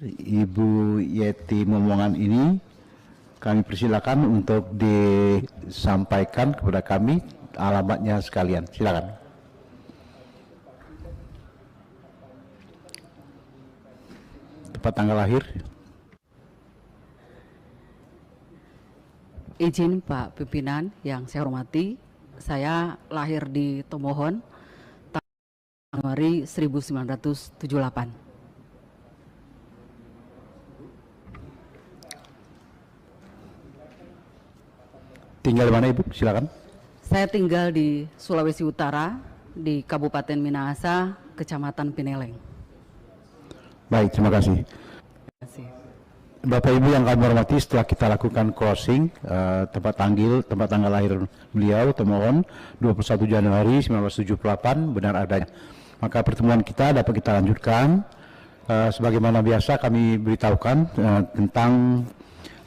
Ibu Yeti Momongan ini kami persilakan untuk disampaikan kepada kami alamatnya sekalian. Silakan. Tempat tanggal lahir. Izin Pak Pimpinan yang saya hormati, saya lahir di Tomohon Januari 1978. Tinggal di mana Ibu? Silakan. Saya tinggal di Sulawesi Utara, di Kabupaten Minahasa, Kecamatan Pineleng. Baik, terima kasih. Terima kasih. Bapak Ibu yang kami hormati, setelah kita lakukan closing tempat tanggal lahir beliau Tomohon 21 Januari 1978 benar adanya. Maka pertemuan kita dapat kita lanjutkan. Sebagaimana biasa kami beritahukan tentang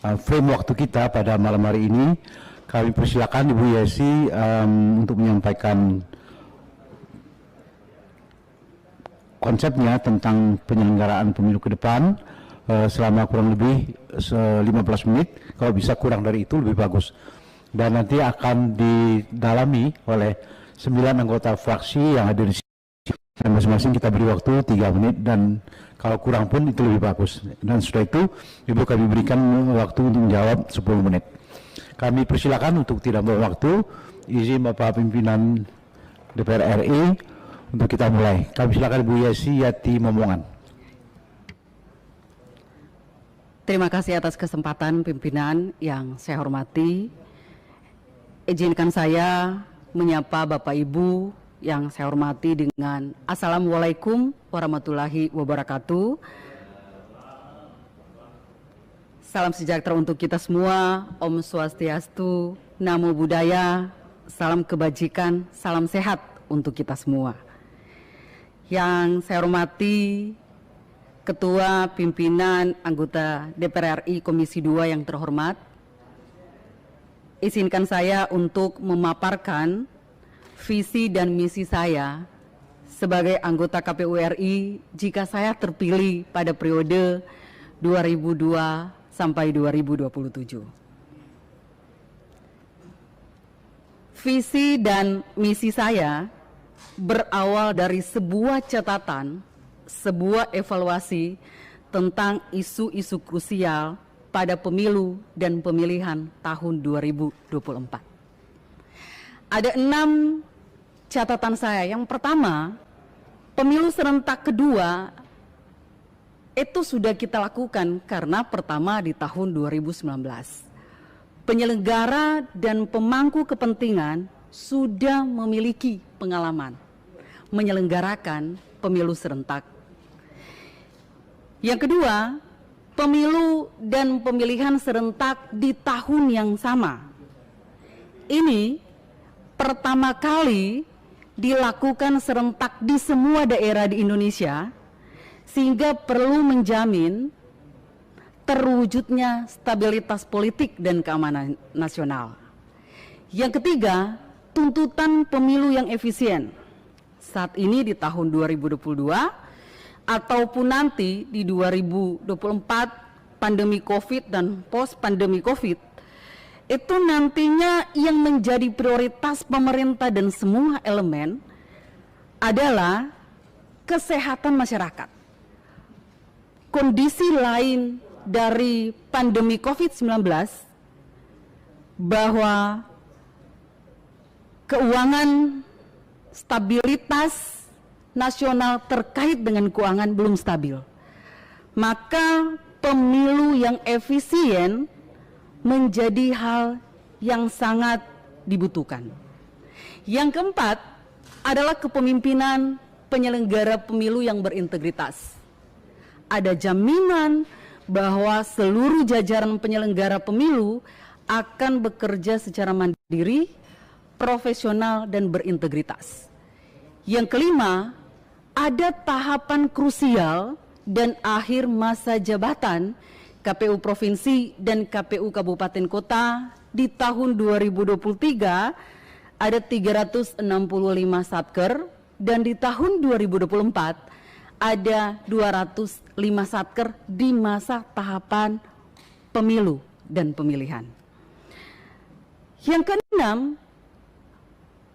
frame waktu kita pada malam hari ini. Kami persilakan Ibu Yesi untuk menyampaikan konsepnya tentang penyelenggaraan pemilu ke depan selama kurang lebih 15 menit. Kalau bisa kurang dari itu lebih bagus. Dan nanti akan didalami oleh 9 anggota fraksi yang hadir di sini. Dan masing-masing kita beri waktu 3 menit dan kalau kurang pun itu lebih bagus. Dan setelah itu Ibu kami berikan waktu untuk menjawab 10 menit. Kami persilakan untuk tidak membuang waktu. Izin Bapak Pimpinan DPR RI untuk kita mulai. Kami silakan Ibu Yeti Momongan. Terima kasih atas kesempatan pimpinan yang saya hormati. Izinkan saya menyapa Bapak Ibu yang saya hormati dengan Assalamualaikum warahmatullahi wabarakatuh. Salam sejahtera untuk kita semua, Om Swastiastu, Namo Buddhaya, salam kebajikan, salam sehat untuk kita semua. Yang saya hormati Ketua Pimpinan Anggota DPR RI Komisi 2 yang terhormat, izinkan saya untuk memaparkan visi dan misi saya sebagai anggota KPU RI jika saya terpilih pada periode 2002 sampai 2027. Visi dan misi saya berawal dari sebuah catatan, sebuah evaluasi tentang isu-isu krusial pada pemilu dan pemilihan tahun 2024. Ada 6 catatan saya. Yang pertama, pemilu serentak kedua itu sudah kita lakukan karena pertama di tahun 2019. Penyelenggara dan pemangku kepentingan sudah memiliki pengalaman menyelenggarakan pemilu serentak. Yang kedua, pemilu dan pemilihan serentak di tahun yang sama. Ini pertama kali dilakukan serentak di semua daerah di Indonesia, sehingga perlu menjamin terwujudnya stabilitas politik dan keamanan nasional. Yang ketiga, tuntutan pemilu yang efisien. Saat ini di tahun 2022 ataupun nanti di 2024 pandemi COVID dan post pandemi COVID, itu nantinya yang menjadi prioritas pemerintah dan semua elemen adalah kesehatan masyarakat. Kondisi lain dari pandemi COVID-19 bahwa keuangan, stabilitas nasional terkait dengan keuangan belum stabil. Maka pemilu yang efisien menjadi hal yang sangat dibutuhkan. Yang keempat adalah kepemimpinan penyelenggara pemilu yang berintegritas. Ada jaminan bahwa seluruh jajaran penyelenggara pemilu akan bekerja secara mandiri, profesional, dan berintegritas. Yang kelima, ada tahapan krusial dan akhir masa jabatan KPU Provinsi dan KPU Kabupaten Kota di tahun 2023 ada 365 satker dan di tahun 2024 ada 205 satker di masa tahapan pemilu dan pemilihan. Yang keenam,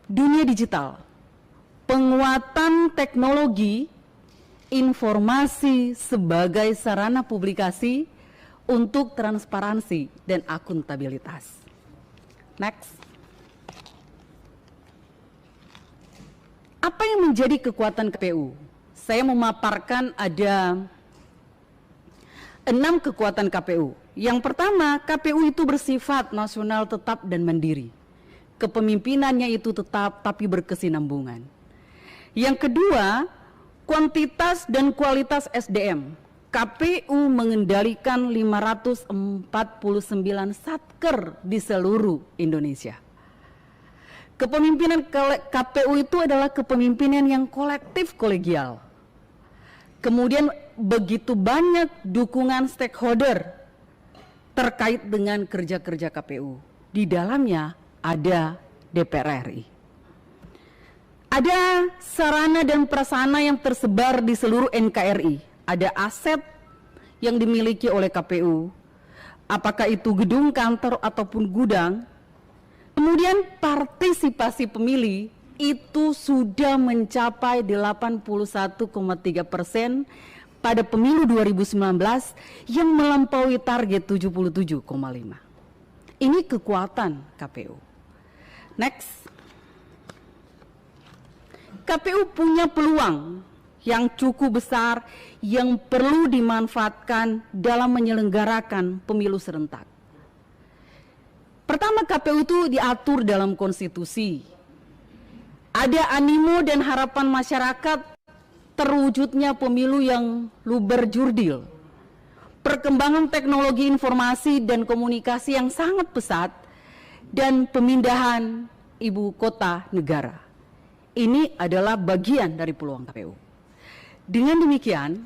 dunia digital. Penguatan teknologi informasi sebagai sarana publikasi untuk transparansi dan akuntabilitas. Next. Apa yang menjadi kekuatan KPU? Saya memaparkan ada 6 kekuatan KPU. Yang pertama, KPU itu bersifat nasional tetap dan mandiri. Kepemimpinannya itu tetap tapi berkesinambungan. Yang kedua, kuantitas dan kualitas SDM. KPU mengendalikan 549 satker di seluruh Indonesia. Kepemimpinan KPU itu adalah kepemimpinan yang kolektif kolegial. Kemudian begitu banyak dukungan stakeholder terkait dengan kerja-kerja KPU. Di dalamnya ada DPR RI. Ada sarana dan prasarana yang tersebar di seluruh NKRI. Ada aset yang dimiliki oleh KPU. Apakah itu gedung, kantor, ataupun gudang. Kemudian partisipasi pemilih itu sudah mencapai 81,3% pada pemilu 2019 yang melampaui target 77,5%. Ini kekuatan KPU. Next. KPU punya peluang yang cukup besar yang perlu dimanfaatkan dalam menyelenggarakan pemilu serentak. Pertama, KPU itu diatur dalam konstitusi. Ada animo dan harapan masyarakat terwujudnya pemilu yang luber jurdil. Perkembangan teknologi informasi dan komunikasi yang sangat pesat dan pemindahan ibu kota negara. Ini adalah bagian dari peluang KPU. Dengan demikian,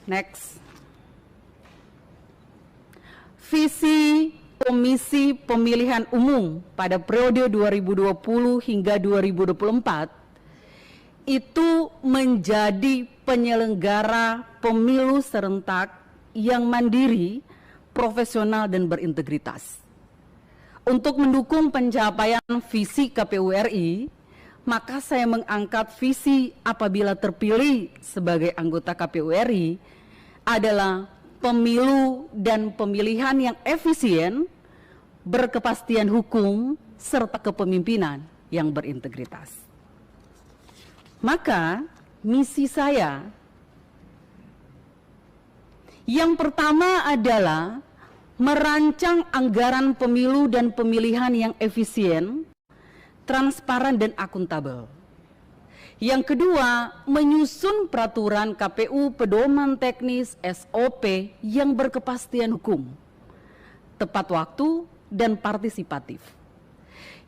next. Visi Komisi Pemilihan Umum pada periode 2020 hingga 2024 itu menjadi penyelenggara pemilu serentak yang mandiri, profesional, dan berintegritas. Untuk mendukung pencapaian visi KPU RI, maka saya mengangkat visi apabila terpilih sebagai anggota KPU RI adalah pemilu dan pemilihan yang efisien, berkepastian hukum, serta kepemimpinan yang berintegritas. Maka misi saya yang pertama adalah merancang anggaran pemilu dan pemilihan yang efisien, transparan dan akuntabel. Yang kedua, menyusun peraturan KPU pedoman teknis SOP yang berkepastian hukum, tepat waktu dan partisipatif.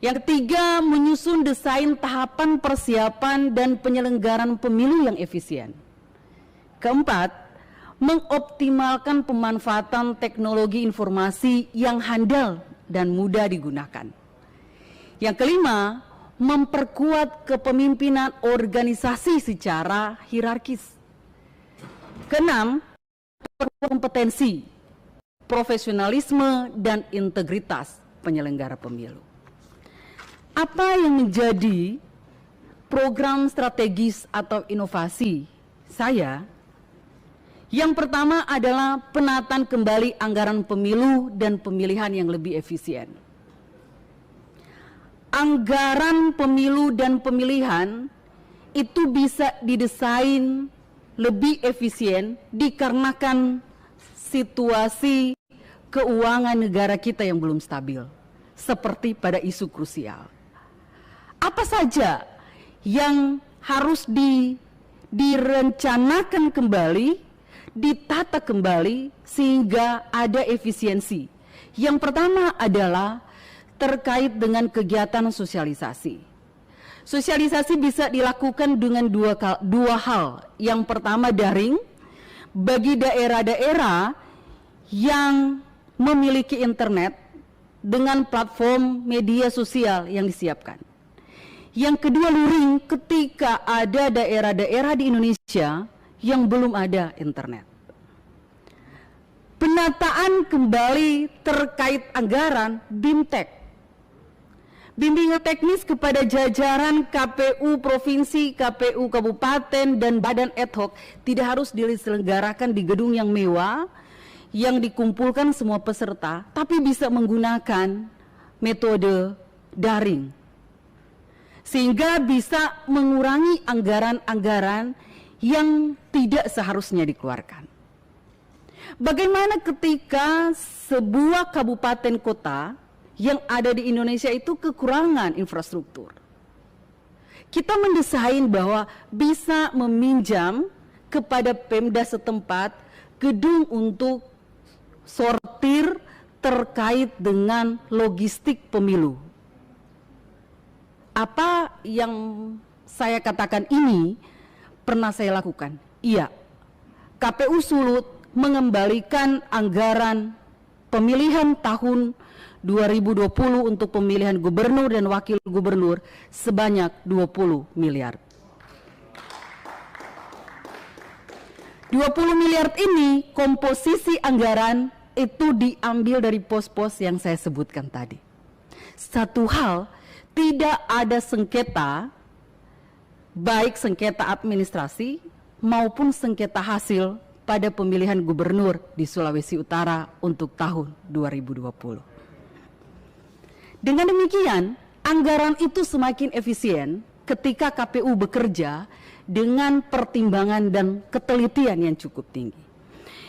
Yang ketiga, menyusun desain tahapan persiapan dan penyelenggaraan pemilu yang efisien. Keempat, mengoptimalkan pemanfaatan teknologi informasi yang handal dan mudah digunakan. Yang kelima, memperkuat kepemimpinan organisasi secara hierarkis. Keenam, kompetensi, profesionalisme, dan integritas penyelenggara pemilu. Apa yang menjadi program strategis atau inovasi saya? Yang pertama adalah penataan kembali anggaran pemilu dan pemilihan yang lebih efisien. Anggaran pemilu dan pemilihan itu bisa didesain lebih efisien dikarenakan situasi keuangan negara kita yang belum stabil, seperti pada isu krusial. Apa saja yang harus direncanakan kembali, ditata kembali sehingga ada efisiensi. Yang pertama adalah terkait dengan kegiatan sosialisasi. Sosialisasi bisa dilakukan dengan dua hal. Yang pertama daring, bagi daerah-daerah yang memiliki internet dengan platform media sosial yang disiapkan. Yang kedua luring, ketika ada daerah-daerah di Indonesia yang belum ada internet. Penataan kembali terkait anggaran BIMTEK. Bimbingan teknis kepada jajaran KPU Provinsi, KPU Kabupaten, dan badan ad hoc tidak harus diselenggarakan di gedung yang mewah, yang dikumpulkan semua peserta, tapi bisa menggunakan metode daring. Sehingga bisa mengurangi anggaran-anggaran yang tidak seharusnya dikeluarkan. Bagaimana ketika sebuah kabupaten kota yang ada di Indonesia itu kekurangan infrastruktur? Kita mendesain bahwa bisa meminjam kepada Pemda setempat gedung untuk sortir terkait dengan logistik pemilu. Apa yang saya katakan ini pernah saya lakukan? Iya, KPU Sulut mengembalikan anggaran pemilihan tahun 2020 untuk pemilihan gubernur dan wakil gubernur sebanyak 20 miliar. 20 miliar ini komposisi anggaran itu diambil dari pos-pos yang saya sebutkan tadi. Satu hal, tidak ada sengketa, baik sengketa administrasi maupun sengketa hasil pada pemilihan gubernur di Sulawesi Utara untuk tahun 2020. Dengan demikian, anggaran itu semakin efisien ketika KPU bekerja dengan pertimbangan dan ketelitian yang cukup tinggi.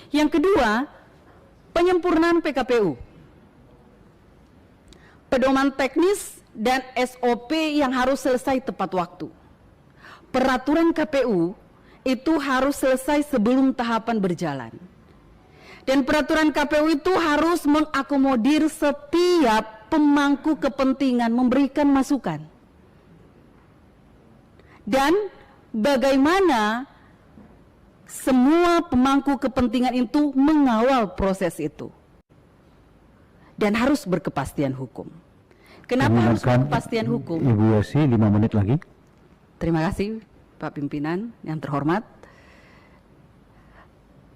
Yang kedua, penyempurnaan PKPU. Pedoman teknis dan SOP yang harus selesai tepat waktu. Peraturan KPU itu harus selesai sebelum tahapan berjalan. Dan peraturan KPU itu harus mengakomodir setiap pemangku kepentingan, memberikan masukan. Dan bagaimana semua pemangku kepentingan itu mengawal proses itu. Dan harus berkepastian hukum. Kenapa harus berkepastian hukum? Ibu Yasi, 5 menit lagi. Terima kasih Pak Pimpinan yang terhormat.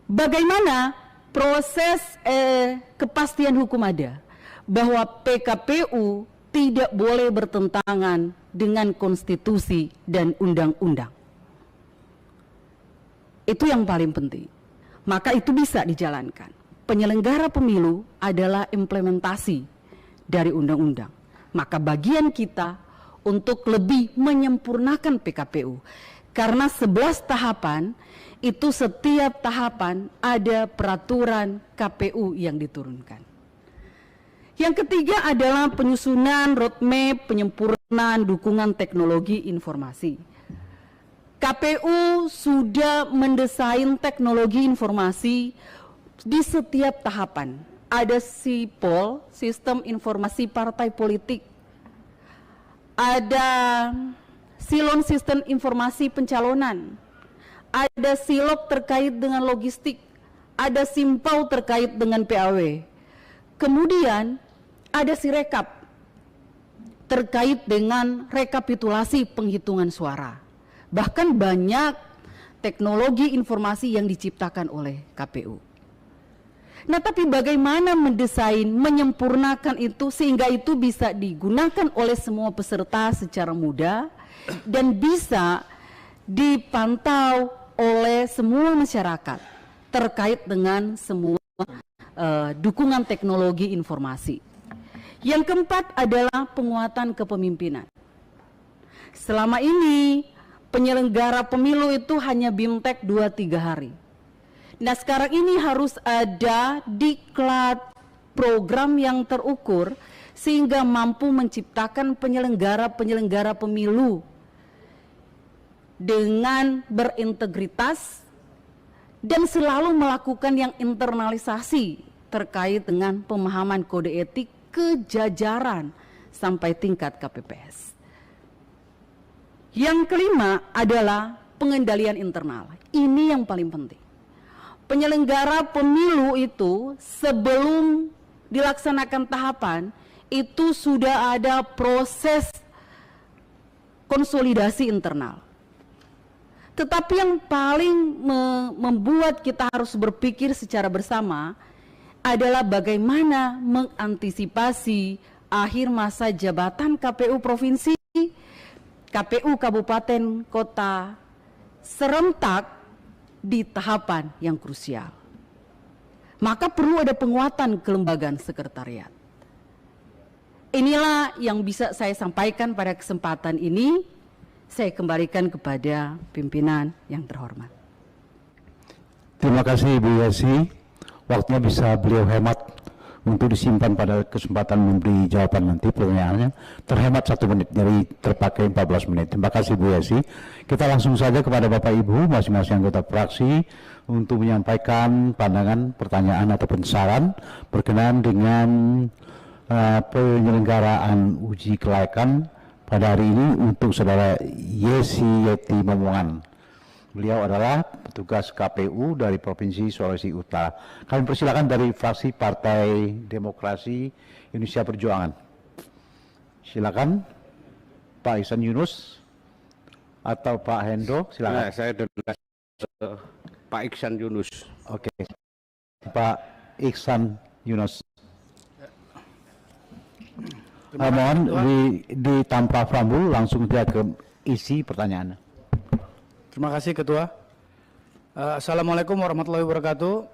Bagaimana proses kepastian hukum ada? Bahwa PKPU tidak boleh bertentangan dengan konstitusi dan undang-undang. Itu yang paling penting. Maka itu bisa dijalankan. Penyelenggara pemilu adalah implementasi dari undang-undang. Maka bagian kita untuk lebih menyempurnakan PKPU. Karena 11 tahapan, itu setiap tahapan ada peraturan KPU yang diturunkan. Yang ketiga adalah penyusunan roadmap penyempurnaan dukungan teknologi informasi. KPU sudah mendesain teknologi informasi di setiap tahapan. Ada SIPOL, Sistem Informasi Partai Politik. Ada Silon, Sistem Informasi Pencalonan. Ada Silop terkait dengan logistik. Ada Simpau terkait dengan PAW. Kemudian ada Sirekap terkait dengan rekapitulasi penghitungan suara. Bahkan banyak teknologi informasi yang diciptakan oleh KPU. Nah, tapi bagaimana mendesain, menyempurnakan itu sehingga itu bisa digunakan oleh semua peserta secara mudah dan bisa dipantau oleh semua masyarakat terkait dengan semua dukungan teknologi informasi. Yang keempat adalah penguatan kepemimpinan. Selama ini penyelenggara pemilu itu hanya BIMTEK 2-3 hari. Nah, sekarang ini harus ada diklat program yang terukur sehingga mampu menciptakan penyelenggara-penyelenggara pemilu dengan berintegritas dan selalu melakukan yang internalisasi terkait dengan pemahaman kode etik ke jajaran sampai tingkat KPPS. Yang kelima adalah pengendalian internal. Ini yang paling penting. Penyelenggara pemilu itu sebelum dilaksanakan tahapan itu sudah ada proses konsolidasi internal. Tetapi yang paling membuat kita harus berpikir secara bersama adalah bagaimana mengantisipasi akhir masa jabatan KPU Provinsi, KPU Kabupaten Kota serentak di tahapan yang krusial. Maka perlu ada penguatan kelembagaan sekretariat. Inilah yang bisa saya sampaikan pada kesempatan ini. Saya kembalikan kepada pimpinan yang terhormat. Terima kasih Ibu Yesi. Waktunya bisa beliau hemat untuk disimpan pada kesempatan memberi jawaban nanti pertanyaannya. Terhemat 1 menit, jadi terpakai 14 menit. Terima kasih Bu Yesi. Kita langsung saja kepada Bapak Ibu masing-masing anggota fraksi untuk menyampaikan pandangan, pertanyaan ataupun saran berkenaan dengan penyelenggaraan uji kelayakan pada hari ini untuk saudara Yeti Momongan. Beliau adalah petugas KPU dari Provinsi Sulawesi Utara. Kami persilakan dari fraksi Partai Demokrasi Indonesia Perjuangan. Silakan Pak Ihsan Yunus atau Pak Hendo, silakan. Nah, saya adalah Pak Ihsan Yunus. Oke, Pak Ihsan Yunus. Mohon di tanpa preambul langsung dia ke isi pertanyaan. Terima kasih Ketua. Assalamualaikum warahmatullahi wabarakatuh.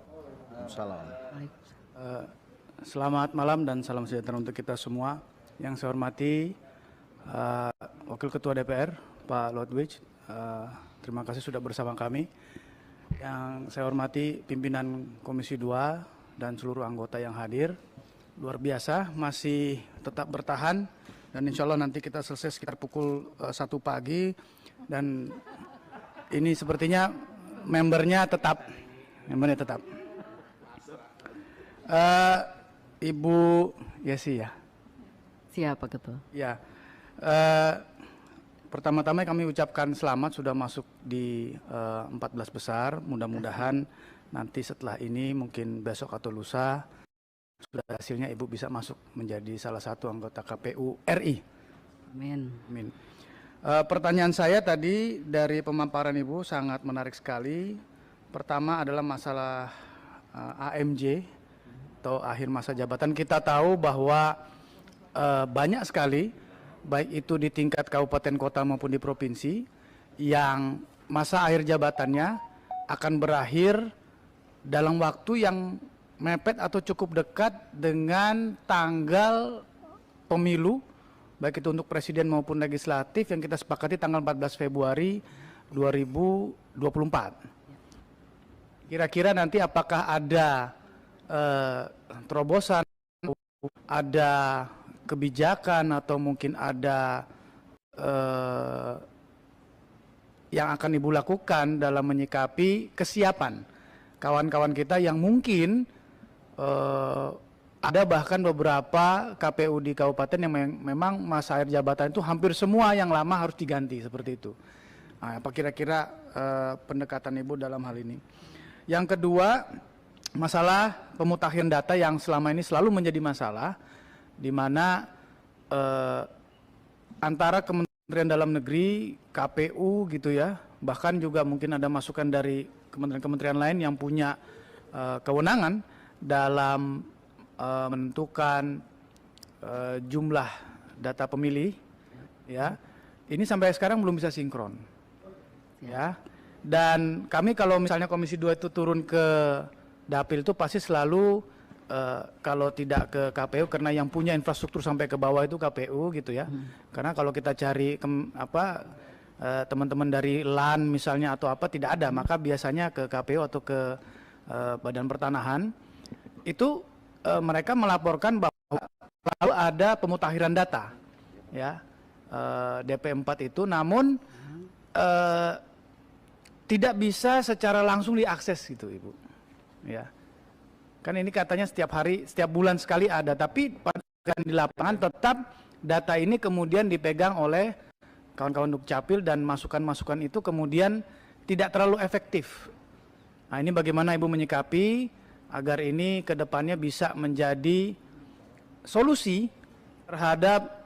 Selamat malam dan salam sejahtera untuk kita semua. Yang saya hormati Wakil Ketua DPR Pak Lodwig. Terima kasih sudah bersama kami. Yang saya hormati pimpinan Komisi 2 dan seluruh anggota yang hadir. Luar biasa, masih tetap bertahan dan insya Allah nanti kita selesai sekitar pukul 1 pagi dan ini sepertinya membernya tetap. Ibu Yesi ya. Siapa Ketua? Ya, pertama-tama kami ucapkan selamat sudah masuk di 14 besar. Mudah-mudahan nanti setelah ini mungkin besok atau lusa sudah hasilnya Ibu bisa masuk menjadi salah satu anggota KPU RI. Amin. Amin. Pertanyaan saya tadi dari pemaparan Ibu sangat menarik sekali. Pertama adalah masalah AMJ atau akhir masa jabatan. Kita tahu bahwa banyak sekali baik itu di tingkat kabupaten kota maupun di provinsi yang masa akhir jabatannya akan berakhir dalam waktu yang mepet atau cukup dekat dengan tanggal pemilu baik itu untuk presiden maupun legislatif yang kita sepakati tanggal 14 Februari 2024. Kira-kira nanti apakah ada terobosan, ada kebijakan atau mungkin ada yang akan Ibu lakukan dalam menyikapi kesiapan kawan-kawan kita yang mungkin ada bahkan beberapa KPU di kabupaten yang memang masa akhir jabatan itu hampir semua yang lama harus diganti seperti itu. Nah, apa kira-kira pendekatan Ibu dalam hal ini? Yang kedua, masalah pemutahiran data yang selama ini selalu menjadi masalah, di mana antara Kementerian Dalam Negeri, KPU gitu ya, bahkan juga mungkin ada masukan dari kementerian-kementerian lain yang punya kewenangan dalam menentukan jumlah data pemilih, ya. Ini sampai sekarang belum bisa sinkron, ya. Dan kami kalau misalnya Komisi 2 itu turun ke dapil itu pasti selalu kalau tidak ke KPU karena yang punya infrastruktur sampai ke bawah itu KPU gitu ya. Karena kalau kita cari teman-teman dari LAN misalnya atau apa tidak ada, maka biasanya ke KPU atau ke Badan Pertanahan itu mereka melaporkan bahwa selalu ada pemutakhiran data ya DP4 itu, namun tidak bisa secara langsung diakses gitu Ibu ya. Kan ini katanya setiap hari, setiap bulan sekali ada, tapi pada di lapangan tetap data ini kemudian dipegang oleh kawan-kawan Dukcapil dan masukan-masukan itu kemudian tidak terlalu efektif. Nah, ini bagaimana Ibu menyikapi agar ini ke depannya bisa menjadi solusi terhadap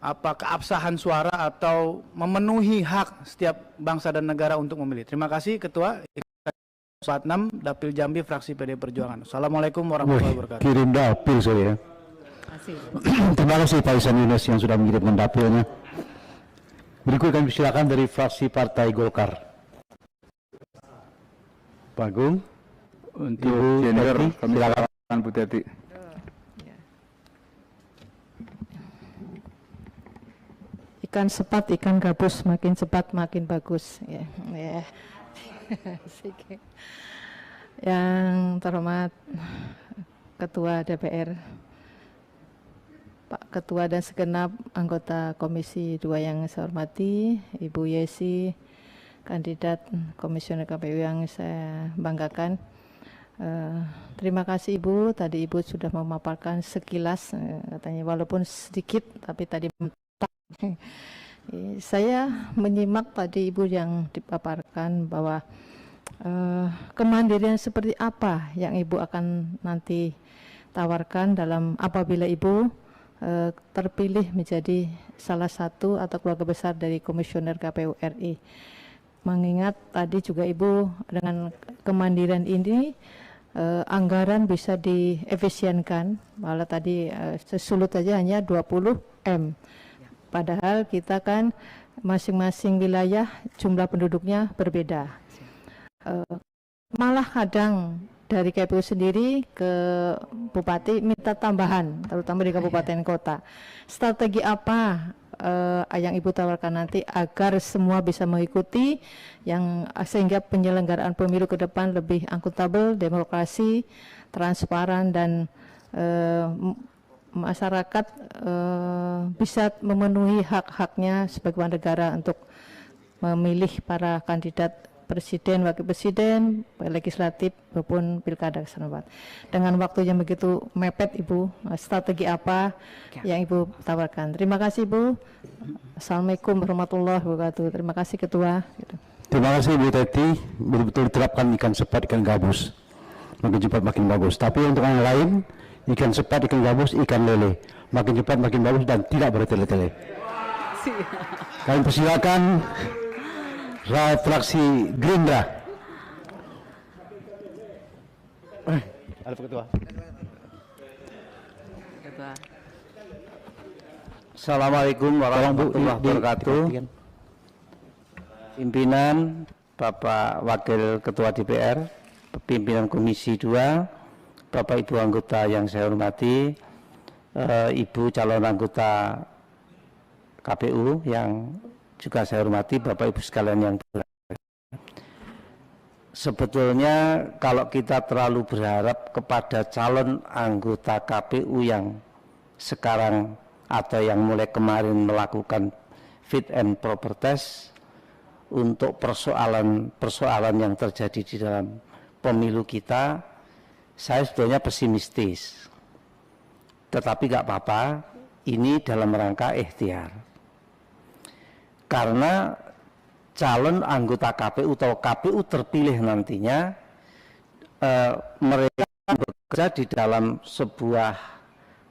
keabsahan suara atau memenuhi hak setiap bangsa dan negara untuk memilih. Terima kasih Ketua 46 Dapil Jambi fraksi PD Perjuangan. Assalamualaikum warahmatullahi wabarakatuh. Kirim dapil saya. Terima kasih Pak Ihsan Yunus yang sudah mengirimkan dapilnya. Berikut kami silakan dari fraksi Partai Golkar. Pak Agung. Untuk Ibu gender Teti, kami silakan Bu Teti. Ikan sepat, ikan gabus, makin cepat makin bagus. Ya, ya. Yang terhormat Ketua DPR, Pak Ketua dan segenap anggota Komisi 2 yang saya hormati, Ibu Yesi, kandidat Komisioner KPU yang saya banggakan. Terima kasih Ibu, tadi Ibu sudah memaparkan sekilas, katanya walaupun sedikit, tapi tadi saya menyimak tadi Ibu yang dipaparkan bahwa kemandirian seperti apa yang Ibu akan nanti tawarkan dalam apabila Ibu terpilih menjadi salah satu atau keluarga besar dari Komisioner KPU RI. Mengingat tadi juga Ibu dengan kemandirian ini anggaran bisa diefisienkan, malah tadi sesulut saja hanya 20 M. Padahal kita kan masing-masing wilayah jumlah penduduknya berbeda. Malah kadang dari KPU sendiri ke bupati minta tambahan, terutama di kabupaten kota. Strategi apa yang Ibu tawarkan nanti agar semua bisa mengikuti, yang sehingga penyelenggaraan pemilu ke depan lebih akuntabel, demokrasi, transparan, dan masyarakat bisa memenuhi hak-haknya sebagai warga negara untuk memilih para kandidat presiden, wakil presiden, legislatif maupun pilkada serentak. Dengan waktu yang begitu mepet Ibu, strategi apa yang Ibu tawarkan? Terima kasih Ibu. Assalamualaikum warahmatullahi wabarakatuh. Terima kasih Ketua. Terima kasih Bu Teti, betul-betul diterapkan ikan sepat, ikan gabus. Makin cepat makin bagus. Tapi untuk yang lain, ikan sepat, ikan gabus, ikan lele. Makin cepat makin bagus dan tidak bertele-tele. Kami persilakan fraksi Gerindra. Ada Ketua. Assalamualaikum warahmatullahi wabarakatuh. Pimpinan, Bapak Wakil Ketua DPR, pimpinan Komisi 2, Bapak Ibu anggota yang saya hormati, Ibu calon anggota KPU yang juga saya hormati, Bapak Ibu sekalian yang berbahagia. Sebetulnya kalau kita terlalu berharap kepada calon anggota KPU yang sekarang atau yang mulai kemarin melakukan fit and proper test untuk persoalan yang terjadi di dalam pemilu kita, saya sebetulnya pesimistis. Tetapi nggak apa-apa, ini dalam rangka ikhtiar. Karena calon anggota KPU atau KPU terpilih nantinya, mereka bekerja di dalam sebuah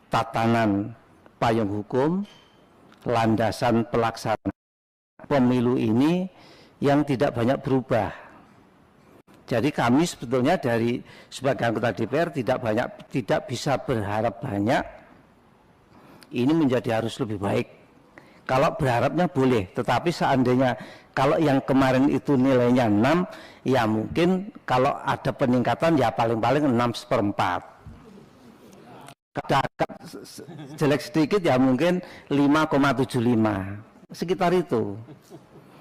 tatanan payung hukum, landasan pelaksanaan pemilu ini yang tidak banyak berubah. Jadi kami sebetulnya dari sebagai anggota DPR tidak bisa berharap banyak. Ini menjadi harus lebih baik. Kalau berharapnya boleh, tetapi seandainya kalau yang kemarin itu nilainya 6, ya mungkin kalau ada peningkatan ya paling-paling 6/4. Agak jelek sedikit ya mungkin 5,75, sekitar itu.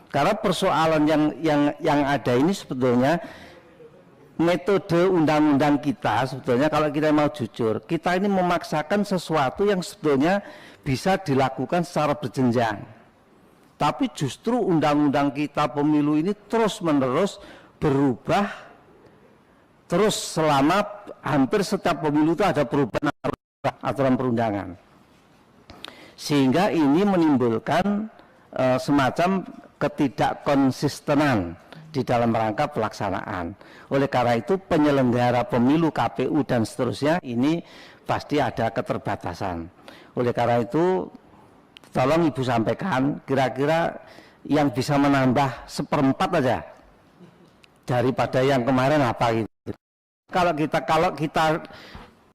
Karena persoalan yang ada ini sebetulnya metode undang-undang kita, sebetulnya kalau kita mau jujur, kita ini memaksakan sesuatu yang sebetulnya bisa dilakukan secara berjenjang. Tapi justru undang-undang kita pemilu ini terus-menerus berubah, terus selama hampir setiap pemilu itu ada perubahan aturan perundangan. Sehingga ini menimbulkan semacam ketidakkonsistenan di dalam rangka pelaksanaan. Oleh karena itu penyelenggara pemilu KPU dan seterusnya ini pasti ada keterbatasan. Oleh karena itu tolong Ibu sampaikan kira-kira yang bisa menambah 1/4 aja daripada yang kemarin apa gitu. Kalau kita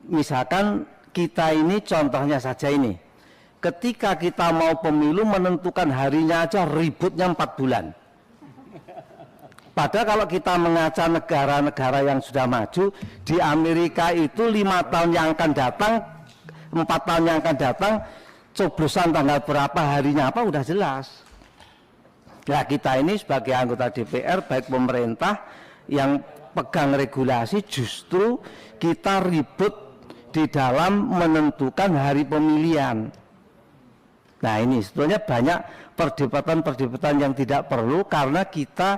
misalkan kita ini contohnya saja ini, ketika kita mau pemilu menentukan harinya aja ributnya 4 bulan. Padahal kalau kita mengaca negara-negara yang sudah maju, di Amerika itu 5 tahun yang akan datang, 4 tahun yang akan datang, coblosan tanggal berapa harinya apa udah jelas. Nah kita ini sebagai anggota DPR baik pemerintah yang pegang regulasi justru kita ribut di dalam menentukan hari pemilihan. Nah ini sebetulnya banyak perdebatan-perdebatan yang tidak perlu karena kita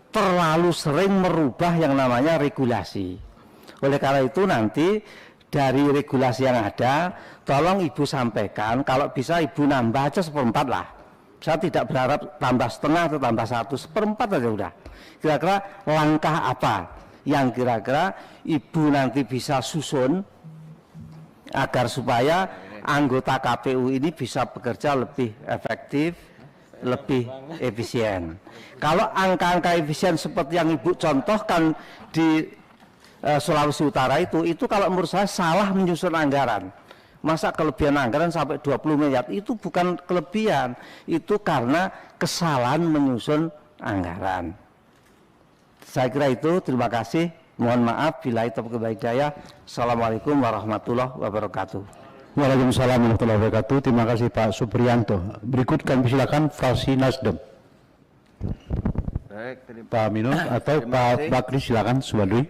terlalu sering merubah yang namanya regulasi. Oleh karena itu nanti dari regulasi yang ada tolong Ibu sampaikan, kalau bisa Ibu nambah aja 1/4 lah. Saya tidak berharap tambah setengah atau tambah 1, 1/4 aja udah. Kira-kira langkah apa yang kira-kira Ibu nanti bisa susun agar supaya anggota KPU ini bisa bekerja lebih efektif, lebih efisien. Kalau angka-angka efisien seperti yang Ibu contohkan di Sulawesi Utara itu kalau menurut saya salah menyusun anggaran. Masa kelebihan anggaran sampai 20 miliar itu bukan kelebihan, itu karena kesalahan menyusun anggaran. Saya kira itu, terima kasih. Mohon maaf bila itu kebaikan. Assalamualaikum warahmatullahi wabarakatuh. Waalaikumsalam warahmatullahi wabarakatuh. Terima kasih Pak Supriyanto. Berikut kami silakan fraksi Nasdem. Baik, Pak Minus atau Pak Bakri silakan Subadri.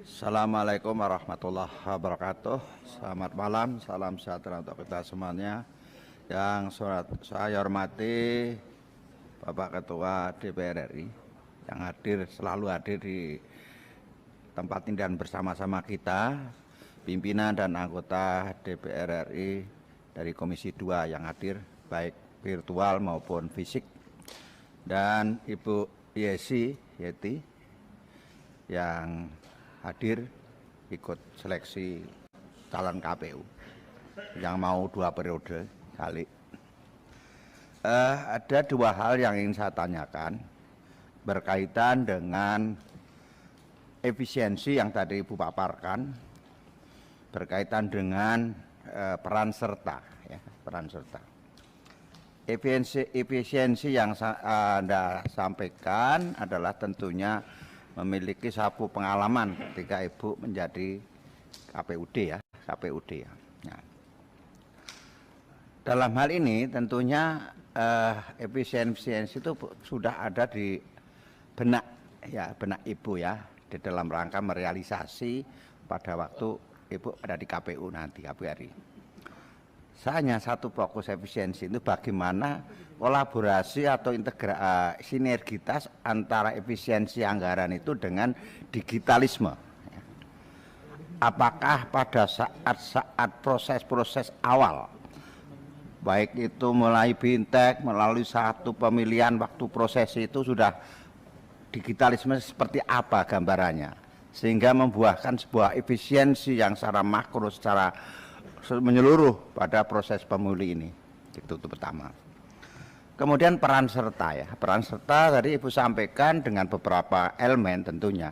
Assalamualaikum warahmatullahi wabarakatuh. Selamat malam, salam sejahtera untuk kita semuanya. Yang saya hormati Bapak Ketua DPR RI yang selalu hadir di tempat ini dan bersama-sama kita, pimpinan dan anggota DPR RI dari Komisi 2 yang hadir baik virtual maupun fisik, dan Ibu Yeti yang hadir ikut seleksi calon KPU yang mau 2 periode kali. Ada 2 hal yang ingin saya tanyakan berkaitan dengan efisiensi yang tadi Ibu paparkan, berkaitan dengan peran serta, ya, peran serta. Efisiensi yang Anda sampaikan adalah tentunya memiliki satu pengalaman ketika Ibu menjadi KPUD ya. Nah, dalam hal ini tentunya efisiensi itu sudah ada di benak Ibu ya, di dalam rangka merealisasi pada waktu Ibu ada di KPU nanti, KPU RI. Saya hanya satu fokus efisiensi itu bagaimana kolaborasi atau sinergitas antara efisiensi anggaran itu dengan digitalisme. Apakah pada saat proses-proses awal, baik itu mulai bintek, melalui satu pemilihan waktu proses itu sudah digitalisme seperti apa gambarannya, sehingga membuahkan sebuah efisiensi yang secara makro, secara menyeluruh pada proses pemilu ini. Itu pertama. Kemudian peran serta ya. Peran serta tadi Ibu sampaikan dengan beberapa elemen tentunya.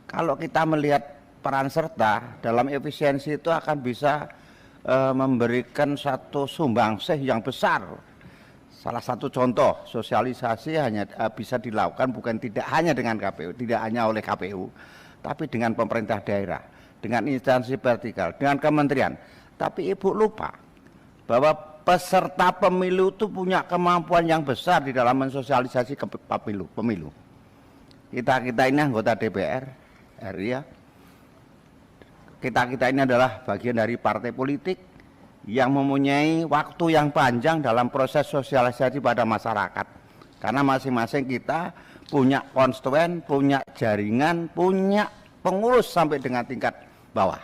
Kalau kita melihat peran serta dalam efisiensi itu akan bisa memberikan satu sumbangsih yang besar. Salah satu contoh sosialisasi hanya bisa dilakukan bukan tidak hanya dengan KPU, tidak hanya oleh KPU, tapi dengan pemerintah daerah, dengan instansi vertikal, dengan kementerian. Tapi Ibu lupa bahwa peserta pemilu itu punya kemampuan yang besar di dalam mensosialisasi pemilu. Kita ini anggota DPR RI ya. Kita ini adalah bagian dari partai politik yang mempunyai waktu yang panjang dalam proses sosialisasi pada masyarakat. Karena masing-masing kita punya konstituen, punya jaringan, punya pengurus sampai dengan tingkat bawah.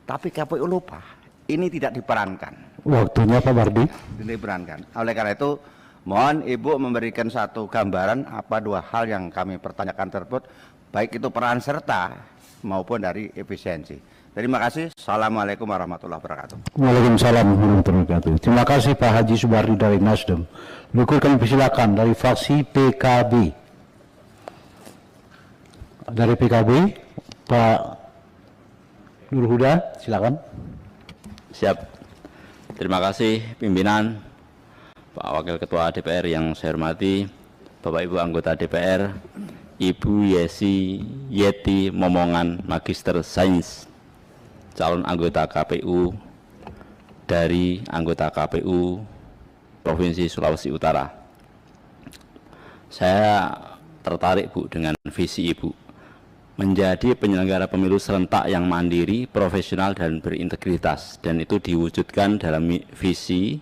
Tapi KPU lupa, ini tidak diperankan. Waktunya Pak Bardi. Tidak diperankan. Oleh karena itu, mohon Ibu memberikan satu gambaran apa 2 hal yang kami pertanyakan tersebut, baik itu peran serta maupun dari efisiensi. Terima kasih. Assalamualaikum warahmatullahi wabarakatuh. Waalaikumsalam warahmatullahi wabarakatuh. Terima kasih Pak Haji Subardi dari Nasdem. Berikut kami persilakan dari fraksi PKB. Dari PKB, Pak Nur Huda, silakan. Siap. Terima kasih pimpinan, Pak Wakil Ketua DPR yang saya hormati, Bapak Ibu anggota DPR, Ibu Yeti Momongan, Magister Sains, calon anggota KPU dari anggota KPU Provinsi Sulawesi Utara. Saya tertarik Bu dengan visi Ibu menjadi penyelenggara pemilu serentak yang mandiri, profesional dan berintegritas, dan itu diwujudkan dalam visi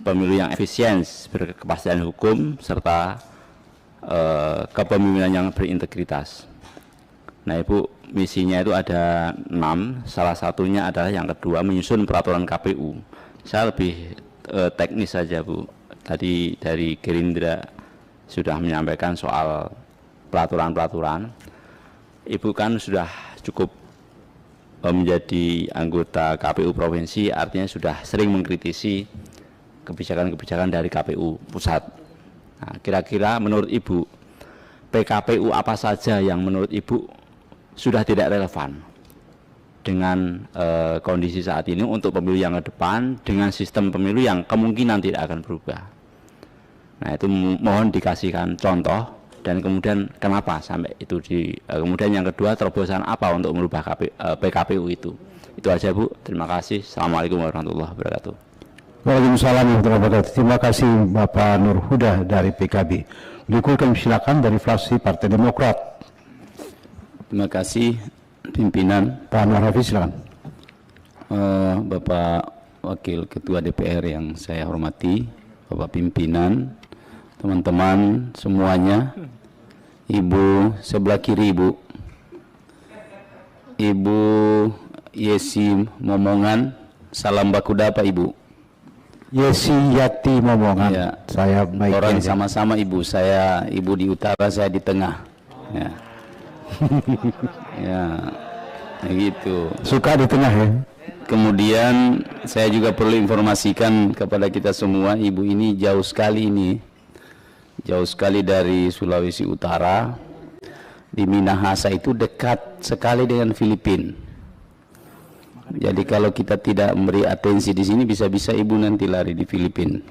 pemilu yang efisien, berkepastian hukum serta kepemimpinan yang berintegritas. Nah Ibu, misinya itu ada 6, salah satunya adalah yang kedua menyusun peraturan KPU. Saya lebih teknis saja Bu, tadi dari Gerindra sudah menyampaikan soal peraturan-peraturan. Ibu kan sudah cukup menjadi anggota KPU provinsi, artinya sudah sering mengkritisi kebijakan-kebijakan dari KPU pusat. Nah, kira-kira menurut Ibu, PKPU apa saja yang menurut Ibu sudah tidak relevan dengan kondisi saat ini untuk pemilu yang ke depan, dengan sistem pemilu yang kemungkinan tidak akan berubah. Nah itu mohon dikasihkan contoh, dan kemudian kenapa sampai itu kemudian yang kedua, terobosan apa untuk merubah PKPU itu. Itu aja Bu, terima kasih. Assalamualaikum warahmatullahi wabarakatuh. Waalaikumsalam warahmatullahi wabarakatuh. Terima kasih Bapak Nur Huda dari PKB. Berikut kami silakan dari fraksi Partai Demokrat. Terima kasih pimpinan. Pak Anwar Hafiz, silakan. Bapak Wakil Ketua DPR yang saya hormati, Bapak pimpinan, teman-teman semuanya, Ibu sebelah kiri Ibu Yesi Momongan, salam bakuda Pak Ibu. Yeti Momongan, ya, saya baik orang aja. sama-sama Ibu, saya Ibu di utara, saya di tengah, ya. Ya, gitu. Suka di tengah ya. Kemudian saya juga perlu informasikan kepada kita semua, Ibu ini jauh sekali dari Sulawesi Utara. Di Minahasa itu dekat sekali dengan Filipina. Jadi kalau kita tidak memberi atensi di sini, bisa-bisa Ibu nanti lari di Filipina.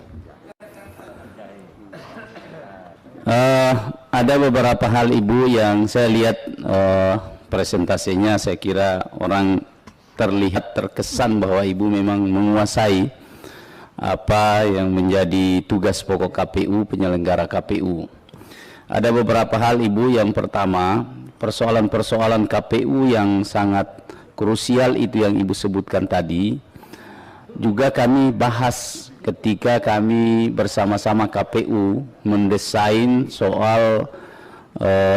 Ada beberapa hal Ibu yang saya lihat presentasinya, saya kira orang terlihat terkesan bahwa Ibu memang menguasai apa yang menjadi tugas pokok KPU, penyelenggara KPU. Ada beberapa hal Ibu. Yang pertama, persoalan-persoalan KPU yang sangat krusial itu yang Ibu sebutkan tadi, juga kami bahas ketika kami bersama-sama KPU mendesain soal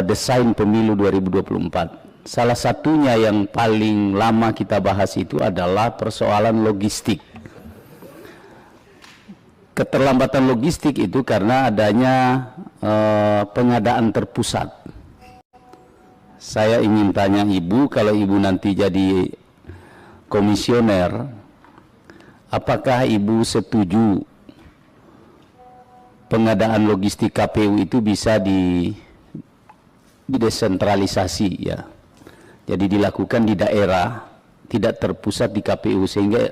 desain pemilu 2024. Salah satunya yang paling lama kita bahas itu adalah persoalan logistik. Keterlambatan logistik itu karena adanya pengadaan terpusat. Saya ingin tanya Ibu, kalau Ibu nanti jadi komisioner, apakah Ibu setuju pengadaan logistik KPU itu bisa didesentralisasi, ya? Jadi dilakukan di daerah, tidak terpusat di KPU, sehingga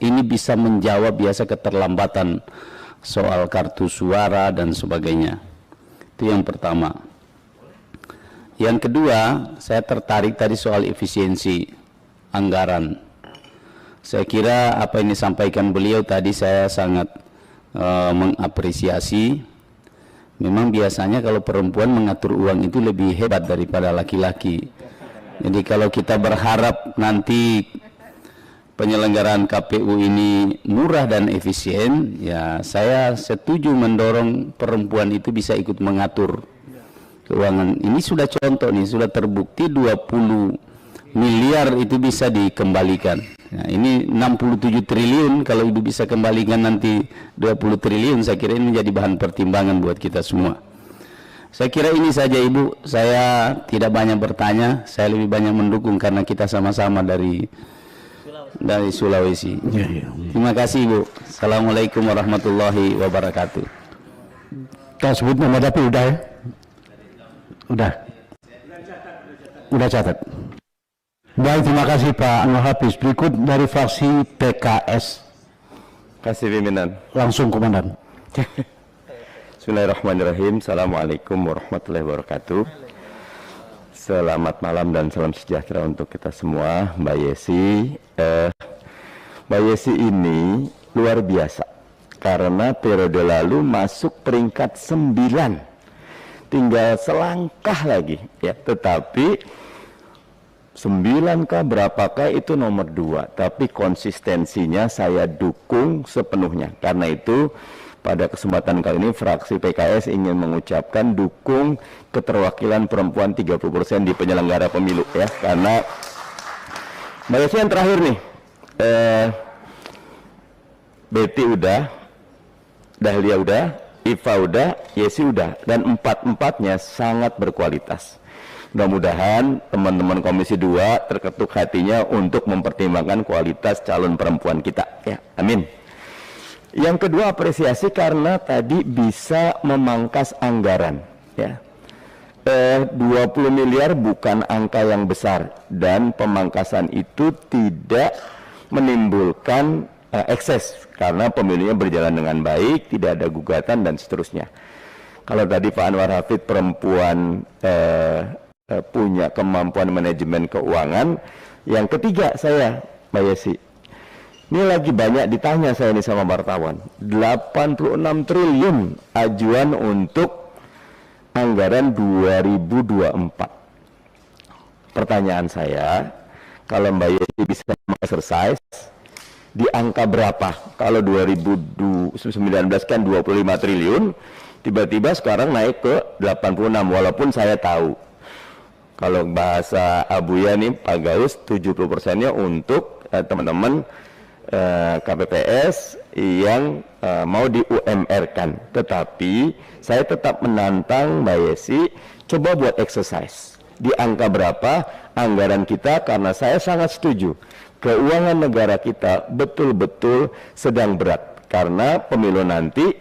ini bisa menjawab biasa keterlambatan soal kartu suara dan sebagainya. Itu yang pertama. Yang kedua, saya tertarik tadi soal efisiensi anggaran. Saya kira apa yang disampaikan beliau tadi saya sangat mengapresiasi. Memang biasanya kalau perempuan mengatur uang itu lebih hebat daripada laki-laki. Jadi kalau kita berharap nanti penyelenggaraan KPU ini murah dan efisien, ya saya setuju mendorong perempuan itu bisa ikut mengatur keuangan. Ini sudah contoh nih, sudah terbukti 20 miliar itu bisa dikembalikan. Nah, ini 67 triliun, kalau Ibu bisa kembalikan nanti 20 triliun, saya kira ini menjadi bahan pertimbangan buat kita semua. Saya kira ini saja Ibu, saya tidak banyak bertanya, saya lebih banyak mendukung karena kita sama-sama dari Sulawesi. Terima kasih Ibu. Assalamualaikum warahmatullahi wabarakatuh. Kita sebut nama dapil udah ya? Udah catat. Baik, terima kasih Pak Anwar Hafiz. Berikut dari fraksi PKS. Kasih pimpinan. Langsung Komandan. Bismillahirrahmanirrahim. Assalamualaikum warahmatullahi wabarakatuh. Selamat malam dan salam sejahtera untuk kita semua. Mbak Yesi, Mbak Yesi ini luar biasa karena periode lalu masuk peringkat 9, tinggal selangkah lagi ya. Tetapi 9kah berapakah itu nomor 2, tapi konsistensinya saya dukung sepenuhnya. Karena itu pada kesempatan kali ini fraksi PKS ingin mengucapkan dukung keterwakilan perempuan 30% di penyelenggara pemilu ya. Karena Mbak Yesi yang terakhir nih, Betty udah, Dahlia udah, Iva udah, Yesi udah, dan empat-empatnya sangat berkualitas. Mudah-mudahan teman-teman Komisi 2 terketuk hatinya untuk mempertimbangkan kualitas calon perempuan kita ya. Amin. Yang kedua, apresiasi karena tadi bisa memangkas anggaran ya. 20 miliar bukan angka yang besar dan pemangkasan itu tidak menimbulkan ekses karena pemilunya berjalan dengan baik, tidak ada gugatan dan seterusnya. Kalau tadi Pak Anwar Hafid perempuan punya kemampuan manajemen keuangan. Yang ketiga saya, Mbak Yesi, ini lagi banyak ditanya saya ini sama wartawan, 86 triliun ajuan untuk anggaran 2024. Pertanyaan saya, kalau Mbak Yesi bisa exercise, di angka berapa? Kalau 2019 kan 25 triliun, tiba-tiba sekarang naik ke 86, walaupun saya tahu kalau bahasa Abuya nih Pak Gaus 70%-nya untuk teman-teman KPPS yang mau di UMR-kan. Tetapi saya tetap menantang Mbak Yesi, coba buat exercise di angka berapa anggaran kita, karena saya sangat setuju keuangan negara kita betul-betul sedang berat karena pemilu nanti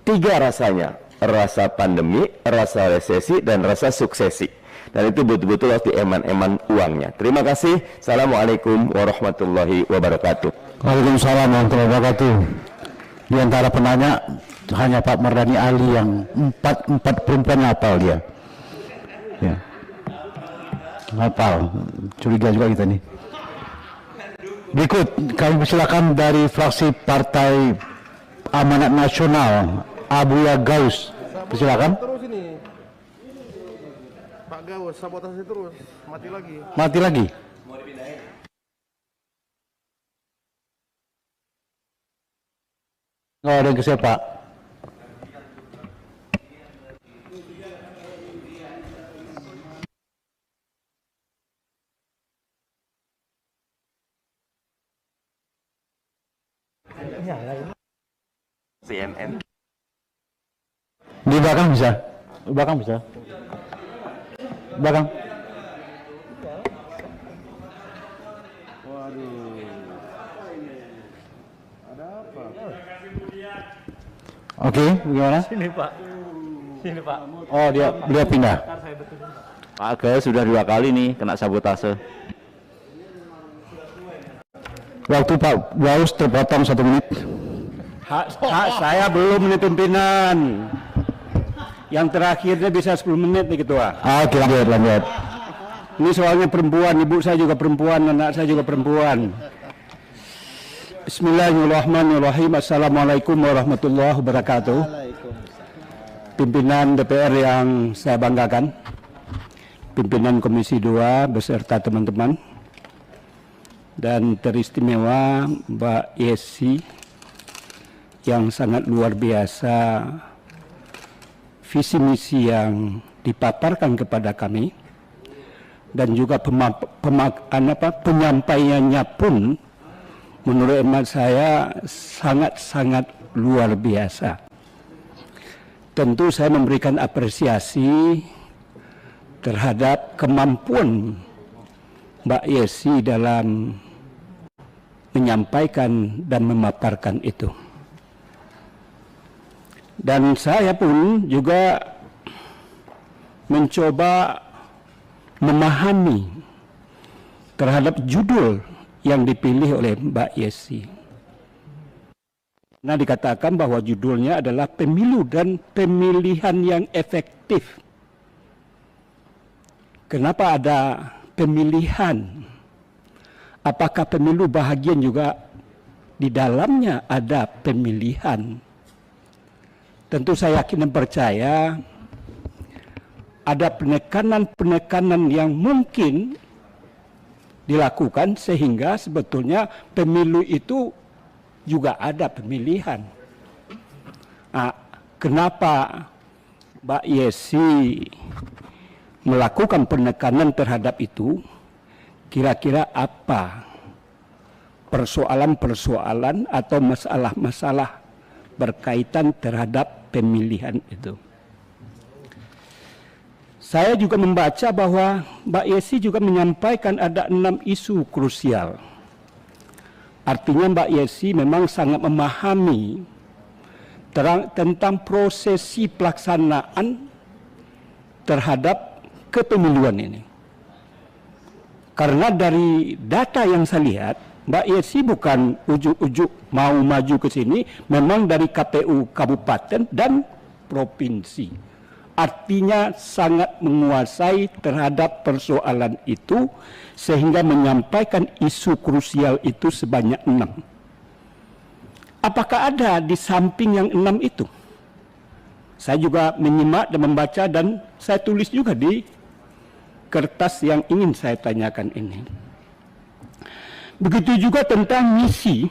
3 rasanya, rasa pandemi, rasa resesi, dan rasa suksesi. Dan itu betul-betul harus dieman-eman uangnya. Terima kasih. Assalamualaikum warahmatullahi wabarakatuh. Waalaikumsalam warahmatullahi wabarakatuh. Di antara penanya hanya Pak Mardani Ali yang empat perempuan hafal dia. Ya. Hafal. Curiga juga kita nih. Berikut kami persilakan dari fraksi Partai Amanat Nasional Abuya Gaus. Persilakan. Terus ini Pak Gaus sabotase terus, mati lagi. Mati lagi. Oh, ada yang ke siapa? CNN. Di belakang bisa? Belakang bisa? Belakang. Waduh. Ada apa? Oke, bagaimana? Sini Pak. Sini Pak. Oh, dia pindah. Pak Aga sudah 2 kali nih kena sabotase. Waktu Pak Gaus terpotong 1 menit. Hak saya belum nih pimpinan. Yang terakhirnya bisa 10 menit nih Ketua. Oke, lanjut. Ini soalnya perempuan, ibu saya juga perempuan, anak saya juga perempuan. Bismillahirrahmanirrahim. Assalamualaikum warahmatullahi wabarakatuh. Pimpinan DPR yang saya banggakan, pimpinan Komisi 2 beserta teman-teman, dan teristimewa Mbak Yesi yang sangat luar biasa visi misi yang dipaparkan kepada kami, dan juga penyampaiannya pun menurut hemat saya sangat-sangat luar biasa. tentu saya memberikan apresiasi terhadap kemampuan Mbak Yesi dalam menyampaikan dan memaparkan itu. Dan saya pun juga mencoba memahami terhadap judul yang dipilih oleh Mbak Yesi. Nah, dikatakan bahwa judulnya adalah pemilu dan pemilihan yang efektif. Kenapa ada pemilihan? Apakah pemilu bahagian juga di dalamnya ada pemilihan? Tentu saya yakin dan percaya ada penekanan-penekanan yang mungkin dilakukan sehingga sebetulnya pemilu itu juga ada pemilihan. Nah, kenapa Mbak Yesi melakukan penekanan terhadap itu? Kira-kira apa persoalan-persoalan atau masalah-masalah berkaitan terhadap pemilihan itu? Saya juga membaca bahwa Mbak Yesi juga menyampaikan ada 6 isu krusial. Artinya Mbak Yesi memang sangat memahami tentang prosesi pelaksanaan terhadap kepemiluan ini. Karena dari data yang saya lihat, Mbak Yesi bukan ujuk-ujuk mau maju ke sini, memang dari KPU kabupaten dan provinsi. Artinya sangat menguasai terhadap persoalan itu sehingga menyampaikan isu krusial itu sebanyak 6. Apakah ada di samping yang 6 itu? Saya juga menyimak dan membaca dan saya tulis juga di kertas yang ingin saya tanyakan ini. Begitu juga tentang misi.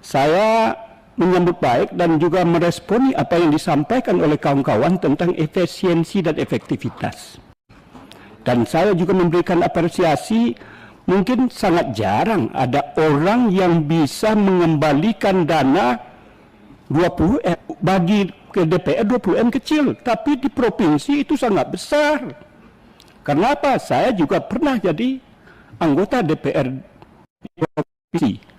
Saya menyambut baik dan juga meresponi apa yang disampaikan oleh kawan-kawan tentang efisiensi dan efektivitas. Dan saya juga memberikan apresiasi, mungkin sangat jarang ada orang yang bisa mengembalikan dana 20M bagi ke DPR 20M kecil, tapi di provinsi itu sangat besar. Kenapa? Saya juga pernah jadi anggota DPR provinsi.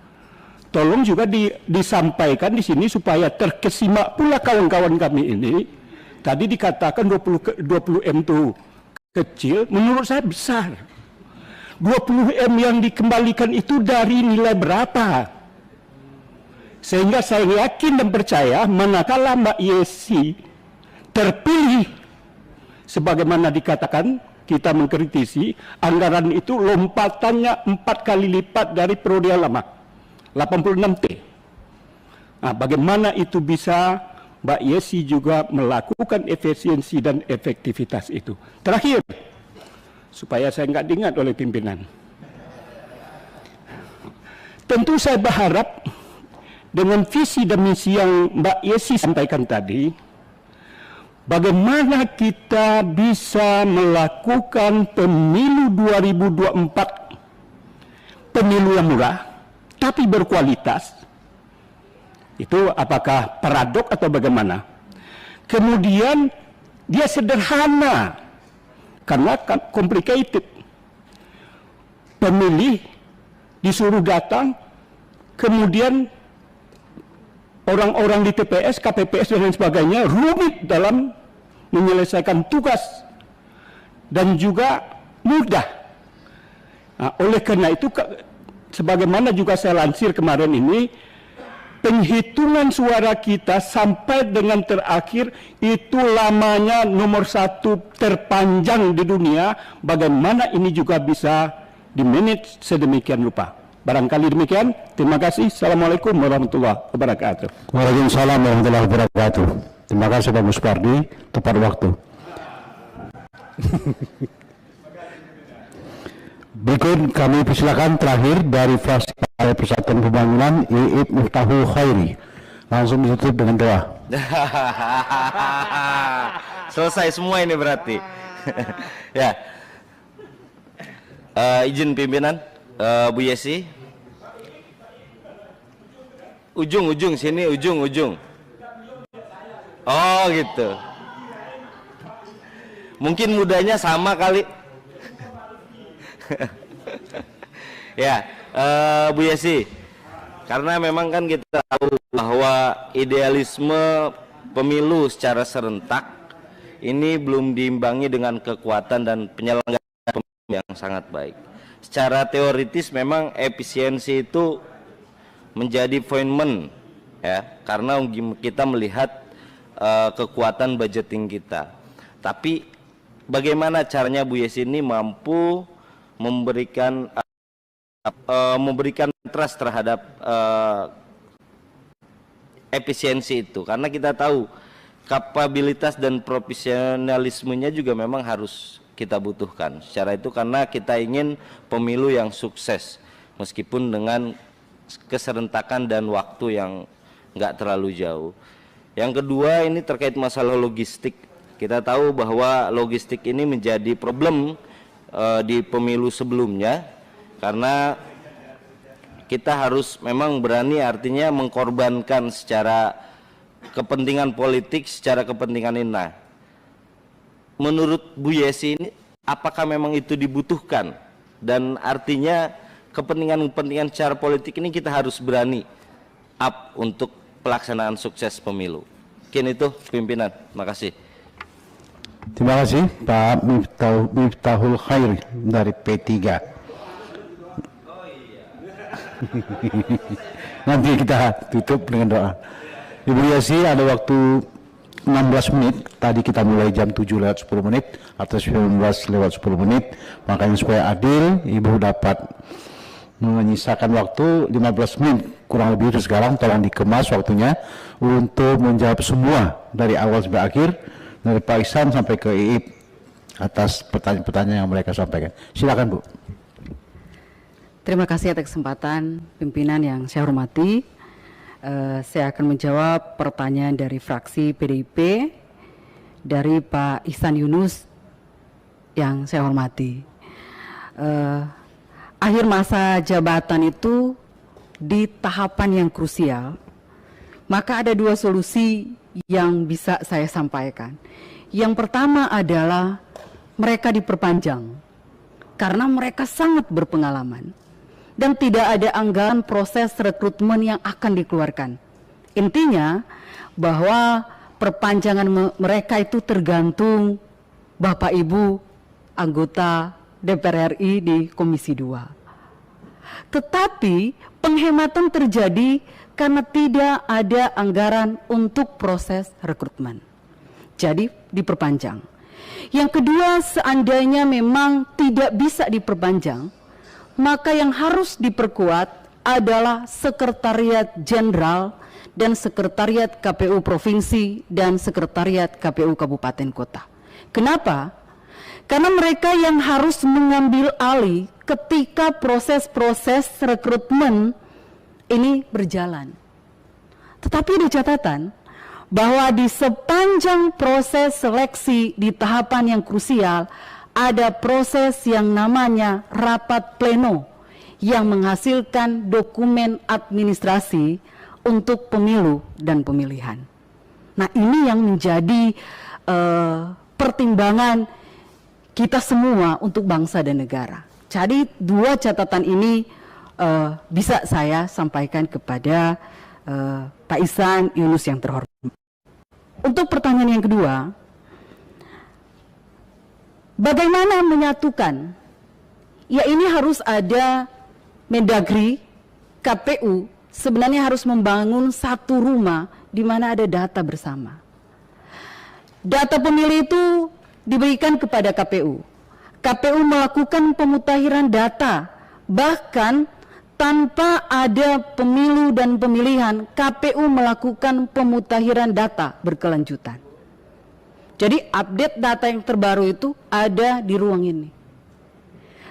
Tolong juga disampaikan di sini supaya terkesima pula kawan-kawan kami ini. Tadi dikatakan 20M itu kecil, menurut saya besar. 20M yang dikembalikan itu dari nilai berapa? Sehingga saya yakin dan percaya manakala Mbak Yesi terpilih sebagaimana dikatakan, kita mengkritisi anggaran itu lompatannya 4 kali lipat dari periode yang lama, 86T. Nah, bagaimana itu bisa Mbak Yesi juga melakukan efisiensi dan efektivitas itu? Terakhir, supaya saya nggak diingat oleh pimpinan. Tentu saya berharap dengan visi dan misi yang Mbak Yesi sampaikan tadi, bagaimana kita bisa melakukan pemilu 2024, pemilu yang murah, tapi berkualitas. Itu apakah paradok atau bagaimana? Kemudian dia sederhana, karena complicated. Pemilih disuruh datang, kemudian orang-orang di TPS, KPPS dan lain sebagainya rumit dalam menyelesaikan tugas dan juga mudah. Nah, oleh karena itu, sebagaimana juga saya lansir kemarin ini, penghitungan suara kita sampai dengan terakhir itu lamanya nomor 1 terpanjang di dunia. Bagaimana ini juga bisa di-manage sedemikian rupa. Barangkali demikian. Terima kasih. Assalamualaikum warahmatullahi wabarakatuh. Waalaikumsalam warahmatullahi wabarakatuh. Terima kasih Pak Muspardi, tepat waktu. Berikut kami persilakan terakhir dari fraksi Partai Persatuan Pembangunan, Iip Miftahul Khairi. Langsung ditutup dengan doa. Selesai semua ini berarti. Ya. Izin pimpinan, Bu Yesi. Ujung sini, ujung. Oh gitu. Mungkin mudanya sama kali. Ya, Bu Yesi, karena memang kan kita tahu bahwa idealisme pemilu secara serentak ini belum diimbangi dengan kekuatan dan penyelenggaraan pemilu yang sangat baik. Secara teoritis memang efisiensi itu menjadi appointment ya, karena kita melihat kekuatan budgeting kita. Tapi bagaimana caranya Bu Yesi ini mampu memberikan trust terhadap efisiensi itu, karena kita tahu kapabilitas dan profesionalismenya juga memang harus kita butuhkan. Secara itu karena kita ingin pemilu yang sukses meskipun dengan keserentakan dan waktu yang nggak terlalu jauh. Yang kedua ini terkait masalah logistik. Kita tahu bahwa logistik ini menjadi problem di pemilu sebelumnya, karena kita harus memang berani, artinya mengkorbankan secara kepentingan politik, secara kepentingan ini. Nah, menurut Bu Yesi ini apakah memang itu dibutuhkan, dan artinya kepentingan-kepentingan secara politik ini kita harus berani up untuk pelaksanaan sukses pemilu. Mungkin itu pimpinan. Terima kasih. Terima kasih Pak Miftahul Khair dari P3. Nanti kita tutup dengan doa. Ibu Yesi, ada waktu 16 menit. Tadi kita mulai jam 7:10 atau 19:10. Makanya supaya adil, Ibu dapat menyisakan waktu 15 menit kurang lebih itu sekarang. Tolong dikemas waktunya untuk menjawab semua dari awal sampai akhir, dari Pak Ihsan sampai ke Iip atas pertanyaan-pertanyaan yang mereka sampaikan. Silakan Bu. Terima kasih atas kesempatan pimpinan yang saya hormati. Saya akan menjawab pertanyaan dari fraksi PDIP dari Pak Ihsan Yunus yang saya hormati. Akhir masa jabatan itu di tahapan yang krusial, maka ada dua solusi yang bisa saya sampaikan. Yang pertama adalah mereka diperpanjang karena mereka sangat berpengalaman dan tidak ada anggaran proses rekrutmen yang akan dikeluarkan. Intinya bahwa perpanjangan mereka itu tergantung Bapak Ibu anggota DPR RI di Komisi 2. Tetapi penghematan terjadi karena tidak ada anggaran untuk proses rekrutmen. Jadi diperpanjang. Yang kedua, seandainya memang tidak bisa diperpanjang, maka yang harus diperkuat adalah Sekretariat Jenderal dan Sekretariat KPU Provinsi dan Sekretariat KPU Kabupaten Kota. Kenapa? Karena mereka yang harus mengambil alih ketika proses-proses rekrutmen ini berjalan. Tetapi ada catatan bahwa di sepanjang proses seleksi di tahapan yang krusial, ada proses yang namanya rapat pleno yang menghasilkan dokumen administrasi untuk pemilu dan pemilihan. Nah, ini yang menjadi pertimbangan kita semua untuk bangsa dan negara. Jadi dua catatan ini bisa saya sampaikan kepada Pak Ihsan Yunus yang terhormat. Untuk pertanyaan yang kedua, bagaimana menyatukan? Ya, ini harus ada Mendagri, KPU sebenarnya harus membangun satu rumah di mana ada data bersama. Data pemilih itu diberikan kepada KPU. KPU melakukan pemutahiran data, bahkan tanpa ada pemilu dan pemilihan, KPU melakukan pemutahiran data berkelanjutan. Jadi update data yang terbaru itu ada di ruang ini.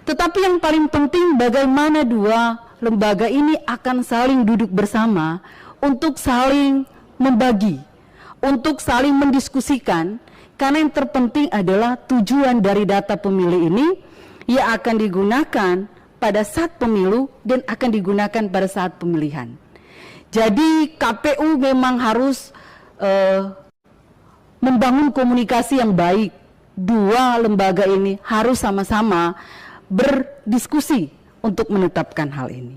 Tetapi yang paling penting bagaimana dua lembaga ini akan saling duduk bersama untuk saling membagi, untuk saling mendiskusikan, karena yang terpenting adalah tujuan dari data pemilih ini yang akan digunakan pada saat pemilu dan akan digunakan pada saat pemilihan. Jadi KPU memang harus membangun komunikasi yang baik. Dua lembaga ini harus sama-sama berdiskusi untuk menetapkan hal ini.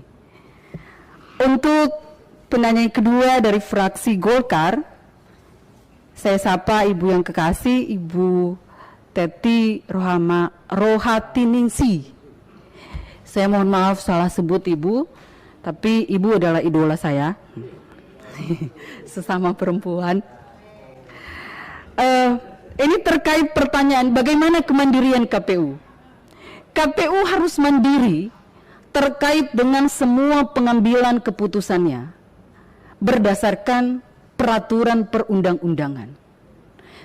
Untuk penanya yang kedua dari fraksi Golkar, saya sapa Ibu yang kekasih, Ibu Teti Rohatiningsi. Saya mohon maaf salah sebut Ibu, tapi Ibu adalah idola saya, sesama perempuan. Ini terkait pertanyaan bagaimana kemandirian KPU. KPU harus mandiri terkait dengan semua pengambilan keputusannya berdasarkan peraturan perundang-undangan.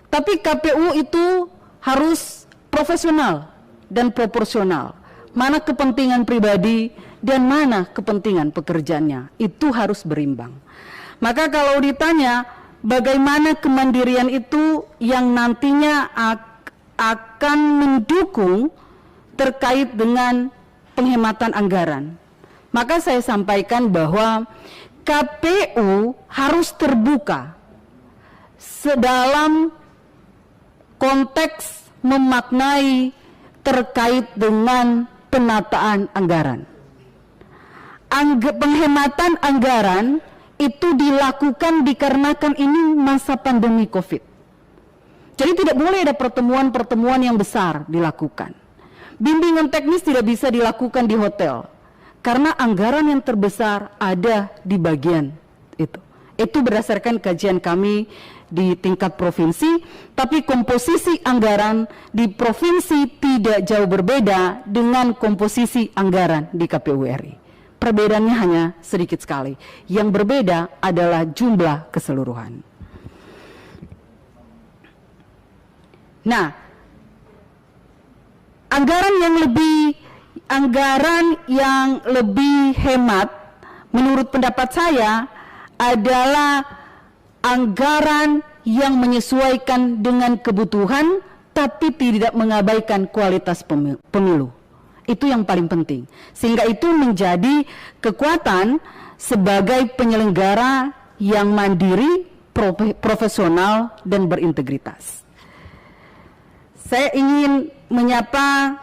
Tapi KPU itu harus profesional dan proporsional. Mana kepentingan pribadi dan mana kepentingan pekerjaannya, itu harus berimbang. Maka kalau ditanya bagaimana kemandirian itu yang nantinya akan mendukung terkait dengan penghematan anggaran, maka saya sampaikan bahwa KPU harus terbuka dalam konteks memaknai terkait dengan penataan anggaran. Penghematan anggaran itu dilakukan dikarenakan ini masa pandemi COVID. Jadi tidak boleh ada pertemuan-pertemuan yang besar dilakukan. Bimbingan teknis tidak bisa dilakukan di hotel karena anggaran yang terbesar ada di bagian itu. Itu berdasarkan kajian kami di tingkat provinsi, tapi komposisi anggaran di provinsi tidak jauh berbeda dengan komposisi anggaran di KPU RI. Perbedaannya hanya sedikit sekali. Yang berbeda adalah jumlah keseluruhan. Nah, anggaran yang lebih hemat menurut pendapat saya adalah anggaran yang menyesuaikan dengan kebutuhan tapi tidak mengabaikan kualitas pemilu. Itu yang paling penting, sehingga itu menjadi kekuatan sebagai penyelenggara yang mandiri, profesional, dan berintegritas. Saya ingin menyapa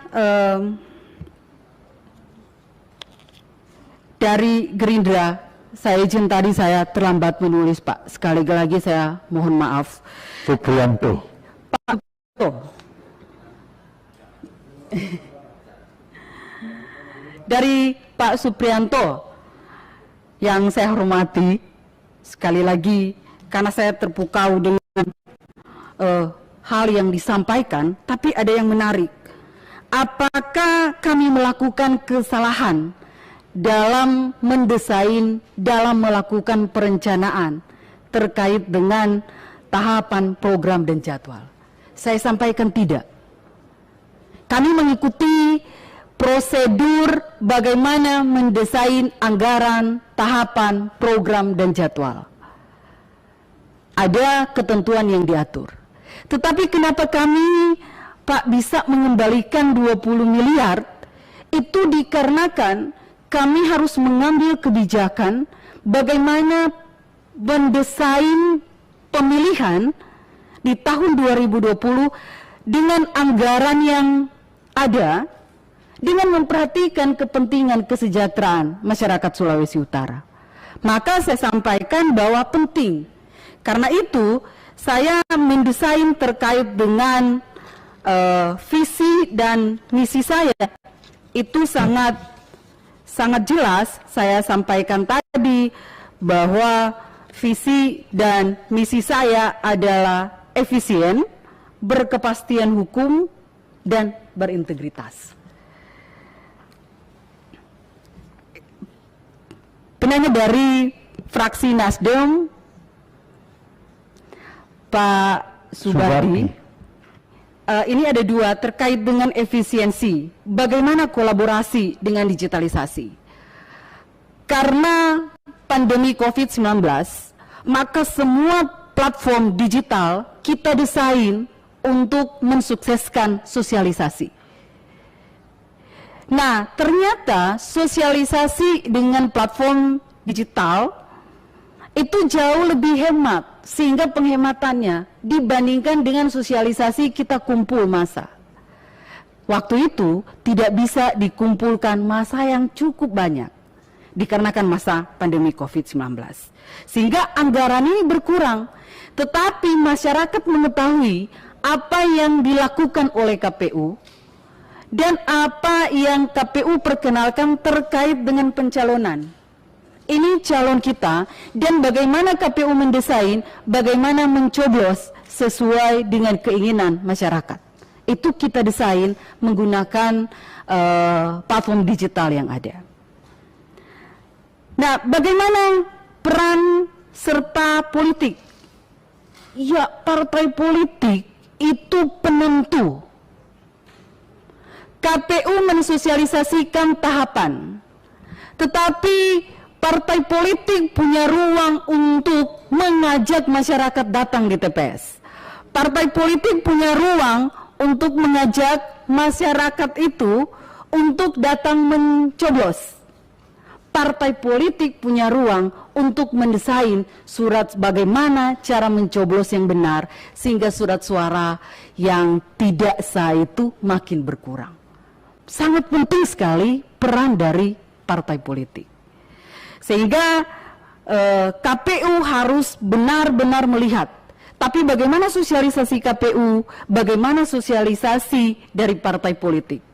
dari Gerindra. Saya izin tadi saya terlambat menulis, Pak. Sekali lagi saya mohon maaf. Supriyanto. Pak Supriyanto. Dari Pak Supriyanto yang saya hormati, sekali lagi karena saya terpukau dengan hal yang disampaikan, tapi ada yang menarik. Apakah kami melakukan kesalahan dalam mendesain, dalam melakukan perencanaan terkait dengan tahapan program dan jadwal? Saya sampaikan tidak. Kami mengikuti prosedur bagaimana mendesain anggaran, tahapan, program, dan jadwal. Ada ketentuan yang diatur. Tetapi kenapa kami, Pak, bisa mengembalikan 20 miliar? Itu dikarenakan kami harus mengambil kebijakan bagaimana mendesain pemilihan di tahun 2020 dengan anggaran yang ada, dengan memperhatikan kepentingan kesejahteraan masyarakat Sulawesi Utara. Maka saya sampaikan bahwa penting. Karena itu saya mendesain terkait dengan visi dan misi saya. Itu sangat jelas saya sampaikan tadi bahwa visi dan misi saya adalah efisien, berkepastian hukum, dan berintegritas. Penanya dari fraksi Nasdem, Pak Subardi. Ini ada dua terkait dengan efisiensi. Bagaimana kolaborasi dengan digitalisasi? Karena pandemi COVID-19, maka semua platform digital kita desain untuk mensukseskan sosialisasi. Nah, ternyata sosialisasi dengan platform digital itu jauh lebih hemat sehingga penghematannya dibandingkan dengan sosialisasi kita kumpul massa. Waktu itu tidak bisa dikumpulkan massa yang cukup banyak dikarenakan masa pandemi COVID-19. Sehingga anggaran ini berkurang, tetapi masyarakat mengetahui apa yang dilakukan oleh KPU dan apa yang KPU perkenalkan terkait dengan pencalonan. Ini calon kita dan bagaimana KPU mendesain, bagaimana mencoblos sesuai dengan keinginan masyarakat. Itu kita desain menggunakan platform digital yang ada. Nah, bagaimana peran serta politik? Ya, partai politik itu penentu. KPU mensosialisasikan tahapan, tetapi partai politik punya ruang untuk mengajak masyarakat datang di TPS. Partai politik punya ruang untuk mengajak masyarakat itu untuk datang mencoblos. Partai politik punya ruang untuk mendesain surat bagaimana cara mencoblos yang benar sehingga surat suara yang tidak sah itu makin berkurang. Sangat penting sekali peran dari partai politik. Sehingga KPU harus benar-benar melihat. Tapi bagaimana sosialisasi KPU, bagaimana sosialisasi dari partai politik,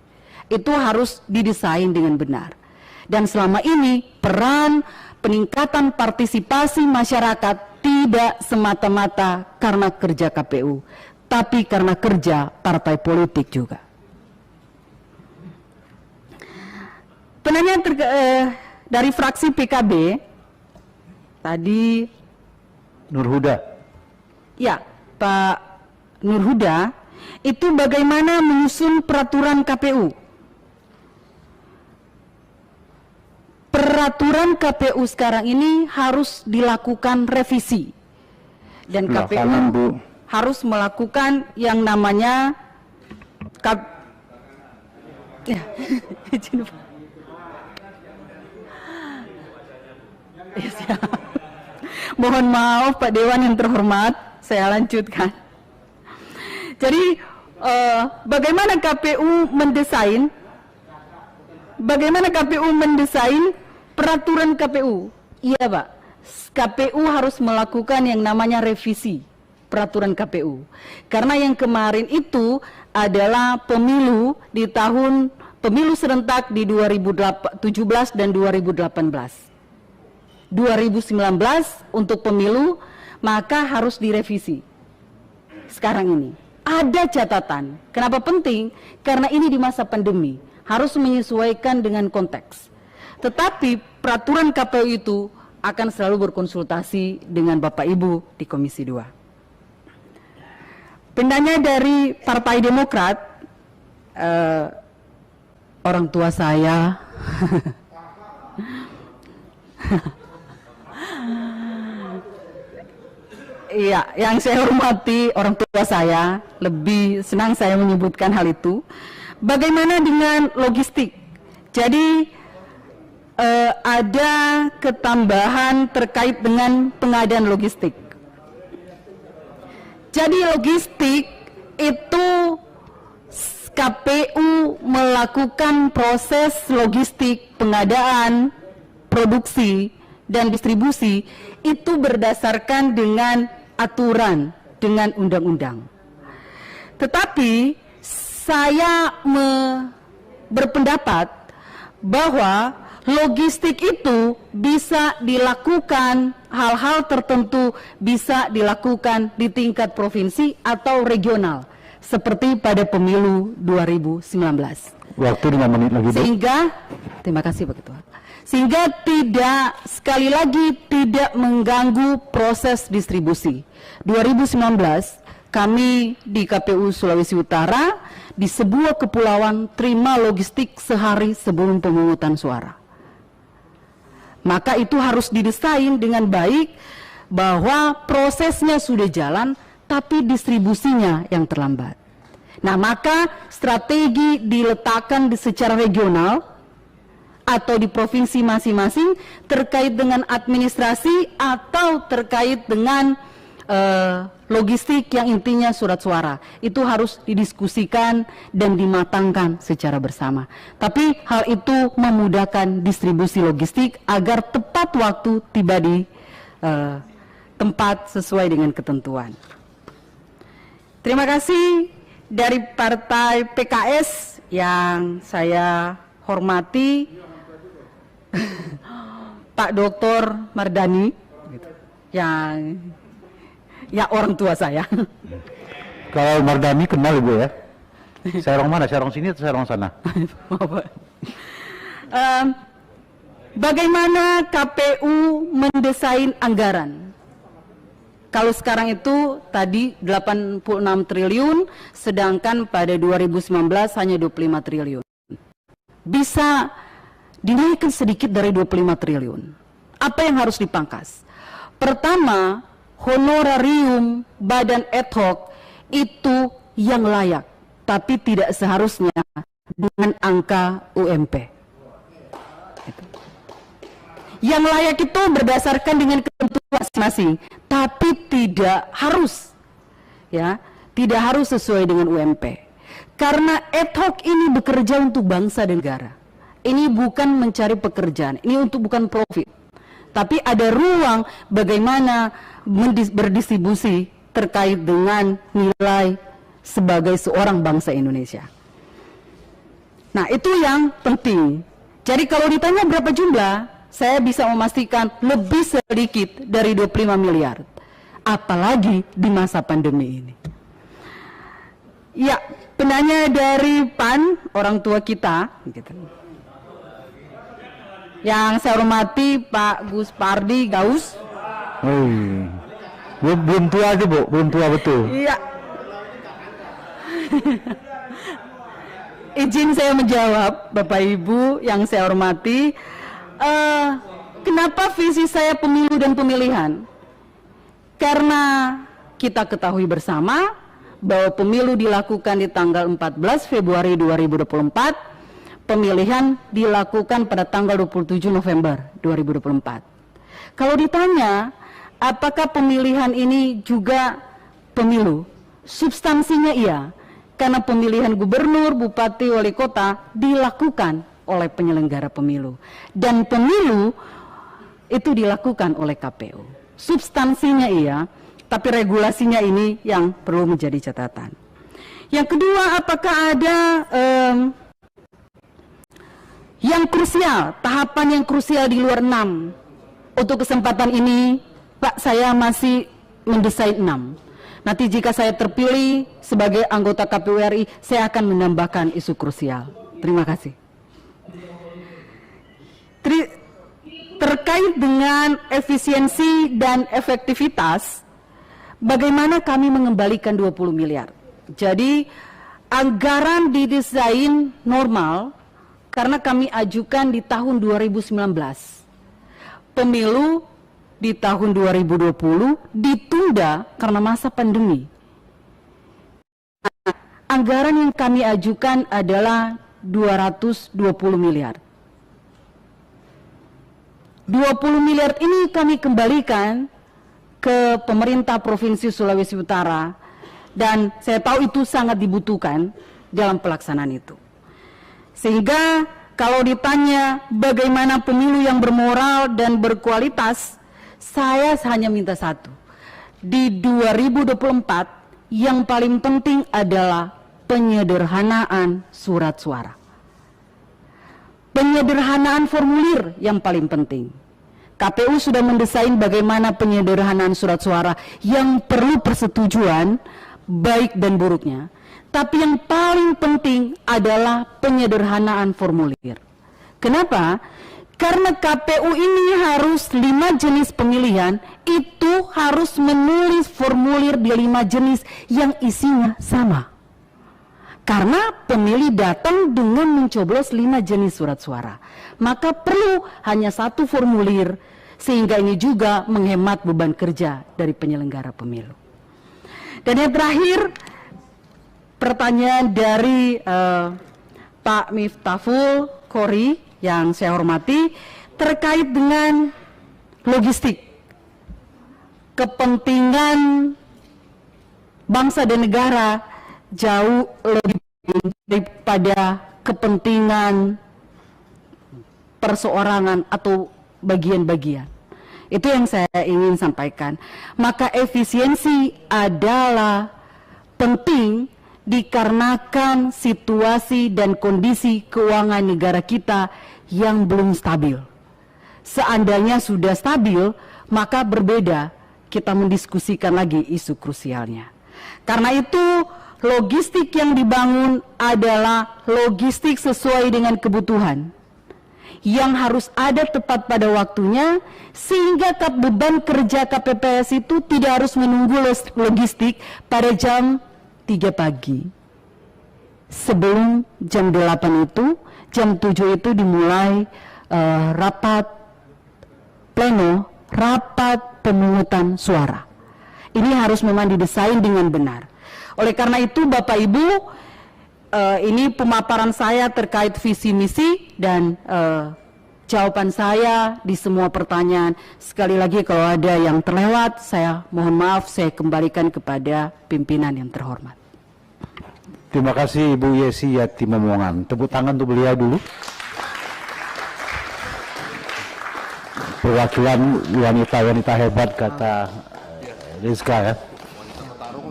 itu harus didesain dengan benar. Dan selama ini peran peningkatan partisipasi masyarakat tidak semata-mata karena kerja KPU, tapi karena kerja partai politik juga. Penanya dari fraksi PKB tadi Nurhuda. Ya, Pak Nurhuda, itu bagaimana menyusun peraturan KPU? Peraturan KPU sekarang ini harus dilakukan revisi. Dan KPU harus melakukan yang namanya Mohon maaf Pak Dewan yang terhormat, saya lanjutkan. Jadi bagaimana KPU mendesain peraturan KPU? Iya Pak, KPU harus melakukan yang namanya revisi peraturan KPU. Karena yang kemarin itu adalah pemilu serentak di 2017 dan 2018. 2019 untuk pemilu maka harus direvisi. Sekarang ini ada catatan. Kenapa penting? Karena ini di masa pandemi harus menyesuaikan dengan konteks. Tetapi peraturan KPU itu akan selalu berkonsultasi dengan Bapak Ibu di Komisi 2. Penanya dari Partai Demokrat, orang tua saya iya, yang saya hormati orang tua saya, lebih senang saya menyebutkan hal itu. Bagaimana dengan logistik? Jadi ada ketambahan terkait dengan pengadaan logistik. Jadi logistik itu KPU melakukan proses logistik pengadaan, produksi, dan distribusi itu berdasarkan dengan aturan, dengan undang-undang. Tetapi saya berpendapat bahwa logistik itu bisa dilakukan, hal-hal tertentu bisa dilakukan di tingkat provinsi atau regional, seperti pada pemilu 2019. Waktu 5 menit lagi, Bu. Sehingga, terima kasih Pak Ketua. Sehingga tidak, sekali lagi tidak mengganggu proses distribusi. 2019 kami di KPU Sulawesi Utara di sebuah kepulauan terima logistik sehari sebelum pemungutan suara. Maka itu harus didesain dengan baik bahwa prosesnya sudah jalan tapi distribusinya yang terlambat. Nah, maka strategi diletakkan secara regional atau di provinsi masing-masing terkait dengan administrasi atau terkait dengan logistik yang intinya surat suara. Itu harus didiskusikan dan dimatangkan secara bersama. Tapi hal itu memudahkan distribusi logistik agar tepat waktu tiba di tempat sesuai dengan ketentuan. Terima kasih dari Partai PKS yang saya hormati, Pak Dr. Mardani, yang ya orang tua saya. Kalau Mardani kenal Ibu ya? Saya orang mana? Saya orang sini atau saya orang sana? Bagaimana KPU mendesain anggaran? Kalau sekarang itu tadi 86 triliun, sedangkan pada 2019 hanya 25 triliun. Bisa dinaikkan sedikit dari 25 triliun. Apa yang harus dipangkas? Pertama, honorarium badan ad hoc itu yang layak, tapi tidak seharusnya dengan angka UMP. Yang layak itu berdasarkan dengan ketentuan masing-masing, tapi tidak harus, ya, tidak harus sesuai dengan UMP. Karena ad hoc ini bekerja untuk bangsa dan negara. Ini bukan mencari pekerjaan, ini bukan profit. Tapi ada ruang bagaimana berdistribusi terkait dengan nilai sebagai seorang bangsa Indonesia. Nah, itu yang penting. Jadi kalau ditanya berapa jumlah, saya bisa memastikan lebih sedikit dari 25 miliar. Apalagi di masa pandemi ini. Ya, penanya dari PAN, orang tua kita, gitu. Yang saya hormati Pak Gus Pardi Gaus. Belum tua aja Bu, belum tua betul. Iya. Izin saya menjawab, Bapak Ibu yang saya hormati. Kenapa visi saya pemilu dan pemilihan? Karena kita ketahui bersama bahwa pemilu dilakukan di tanggal 14 Februari 2024, pemilihan dilakukan pada tanggal 27 November 2024. Kalau ditanya, apakah pemilihan ini juga pemilu? Substansinya iya, karena pemilihan gubernur, bupati, wali kota dilakukan oleh penyelenggara pemilu. Dan pemilu itu dilakukan oleh KPU. Substansinya iya, tapi regulasinya ini yang perlu menjadi catatan. Yang kedua, apakah ada yang krusial, tahapan yang krusial di luar 6? Untuk kesempatan ini, Pak, saya masih mendesain 6. Nanti jika saya terpilih sebagai anggota KPU RI, saya akan menambahkan isu krusial. Terima kasih. Terkait dengan efisiensi dan efektivitas, bagaimana kami mengembalikan 20 miliar? Jadi anggaran didesain normal karena kami ajukan di tahun 2019. Pemilu di tahun 2020 ditunda karena masa pandemi. Anggaran yang kami ajukan adalah 220 miliar. 20 miliar ini kami kembalikan ke pemerintah Provinsi Sulawesi Utara, dan saya tahu itu sangat dibutuhkan dalam pelaksanaan itu. Sehingga kalau ditanya bagaimana pemilu yang bermoral dan berkualitas, saya hanya minta satu. Di 2024 yang paling penting adalah penyederhanaan surat suara. Penyederhanaan formulir yang paling penting. KPU sudah mendesain bagaimana penyederhanaan surat suara yang perlu persetujuan baik dan buruknya. Tapi yang paling penting adalah penyederhanaan formulir. Kenapa? Karena KPU ini harus 5 jenis pemilihan, itu harus menulis formulir di 5 jenis yang isinya sama. Karena pemilih datang dengan mencoblos 5 jenis surat suara, maka perlu hanya 1 formulir, sehingga ini juga menghemat beban kerja dari penyelenggara pemilu. Dan yang terakhir, pertanyaan dari Pak Miftahul Khori yang saya hormati terkait dengan logistik. kepentingan bangsa dan negara jauh lebih daripada kepentingan perseorangan atau bagian-bagian. Itu yang saya ingin sampaikan. Maka efisiensi adalah penting dikarenakan situasi dan kondisi keuangan negara kita yang belum stabil. Seandainya sudah stabil, maka berbeda, kita mendiskusikan lagi isu krusialnya. Karena itu logistik yang dibangun adalah logistik sesuai dengan kebutuhan, yang harus ada tepat pada waktunya, sehingga beban kerja KPPS itu tidak harus menunggu logistik pada jam 3 pagi. Sebelum jam 8 itu, jam 7 itu dimulai rapat pleno, rapat pemungutan suara. Ini harus memang didesain dengan benar. Oleh karena itu Bapak Ibu, ini pemaparan saya terkait visi misi dan jawaban saya di semua pertanyaan. Sekali lagi kalau ada yang terlewat, saya mohon maaf, saya kembalikan kepada pimpinan yang terhormat. Terima kasih Ibu Yesi Yati Momongan. Tepuk tangan untuk beliau dulu. Perwakilan wanita-wanita hebat kata Rizka ya.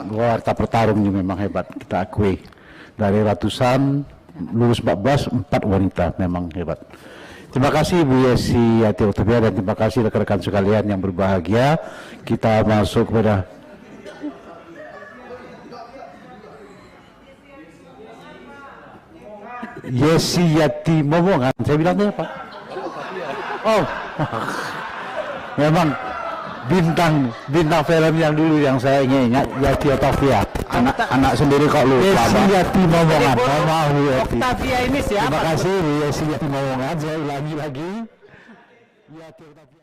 Wanita petarungnya memang hebat, kita akui. Dari ratusan, lulus 14, 4 wanita memang hebat. Terima kasih Bu Yesi Yati Oktavia dan terima kasih rekan-rekan sekalian yang berbahagia. Kita masuk kepada Yesi Yati Momongan. Saya bilangnya apa? Oh, memang bintang film yang dulu yang saya ingat Yati Oktavia. Anak sendiri kok lupa. Yesi Yati Momongan. Maaf Bu Yati. Oktavia ini siapa? Terima kasih Bu Yesi Yati Momongan. Saya ulangi lagi. Yati Oktavia.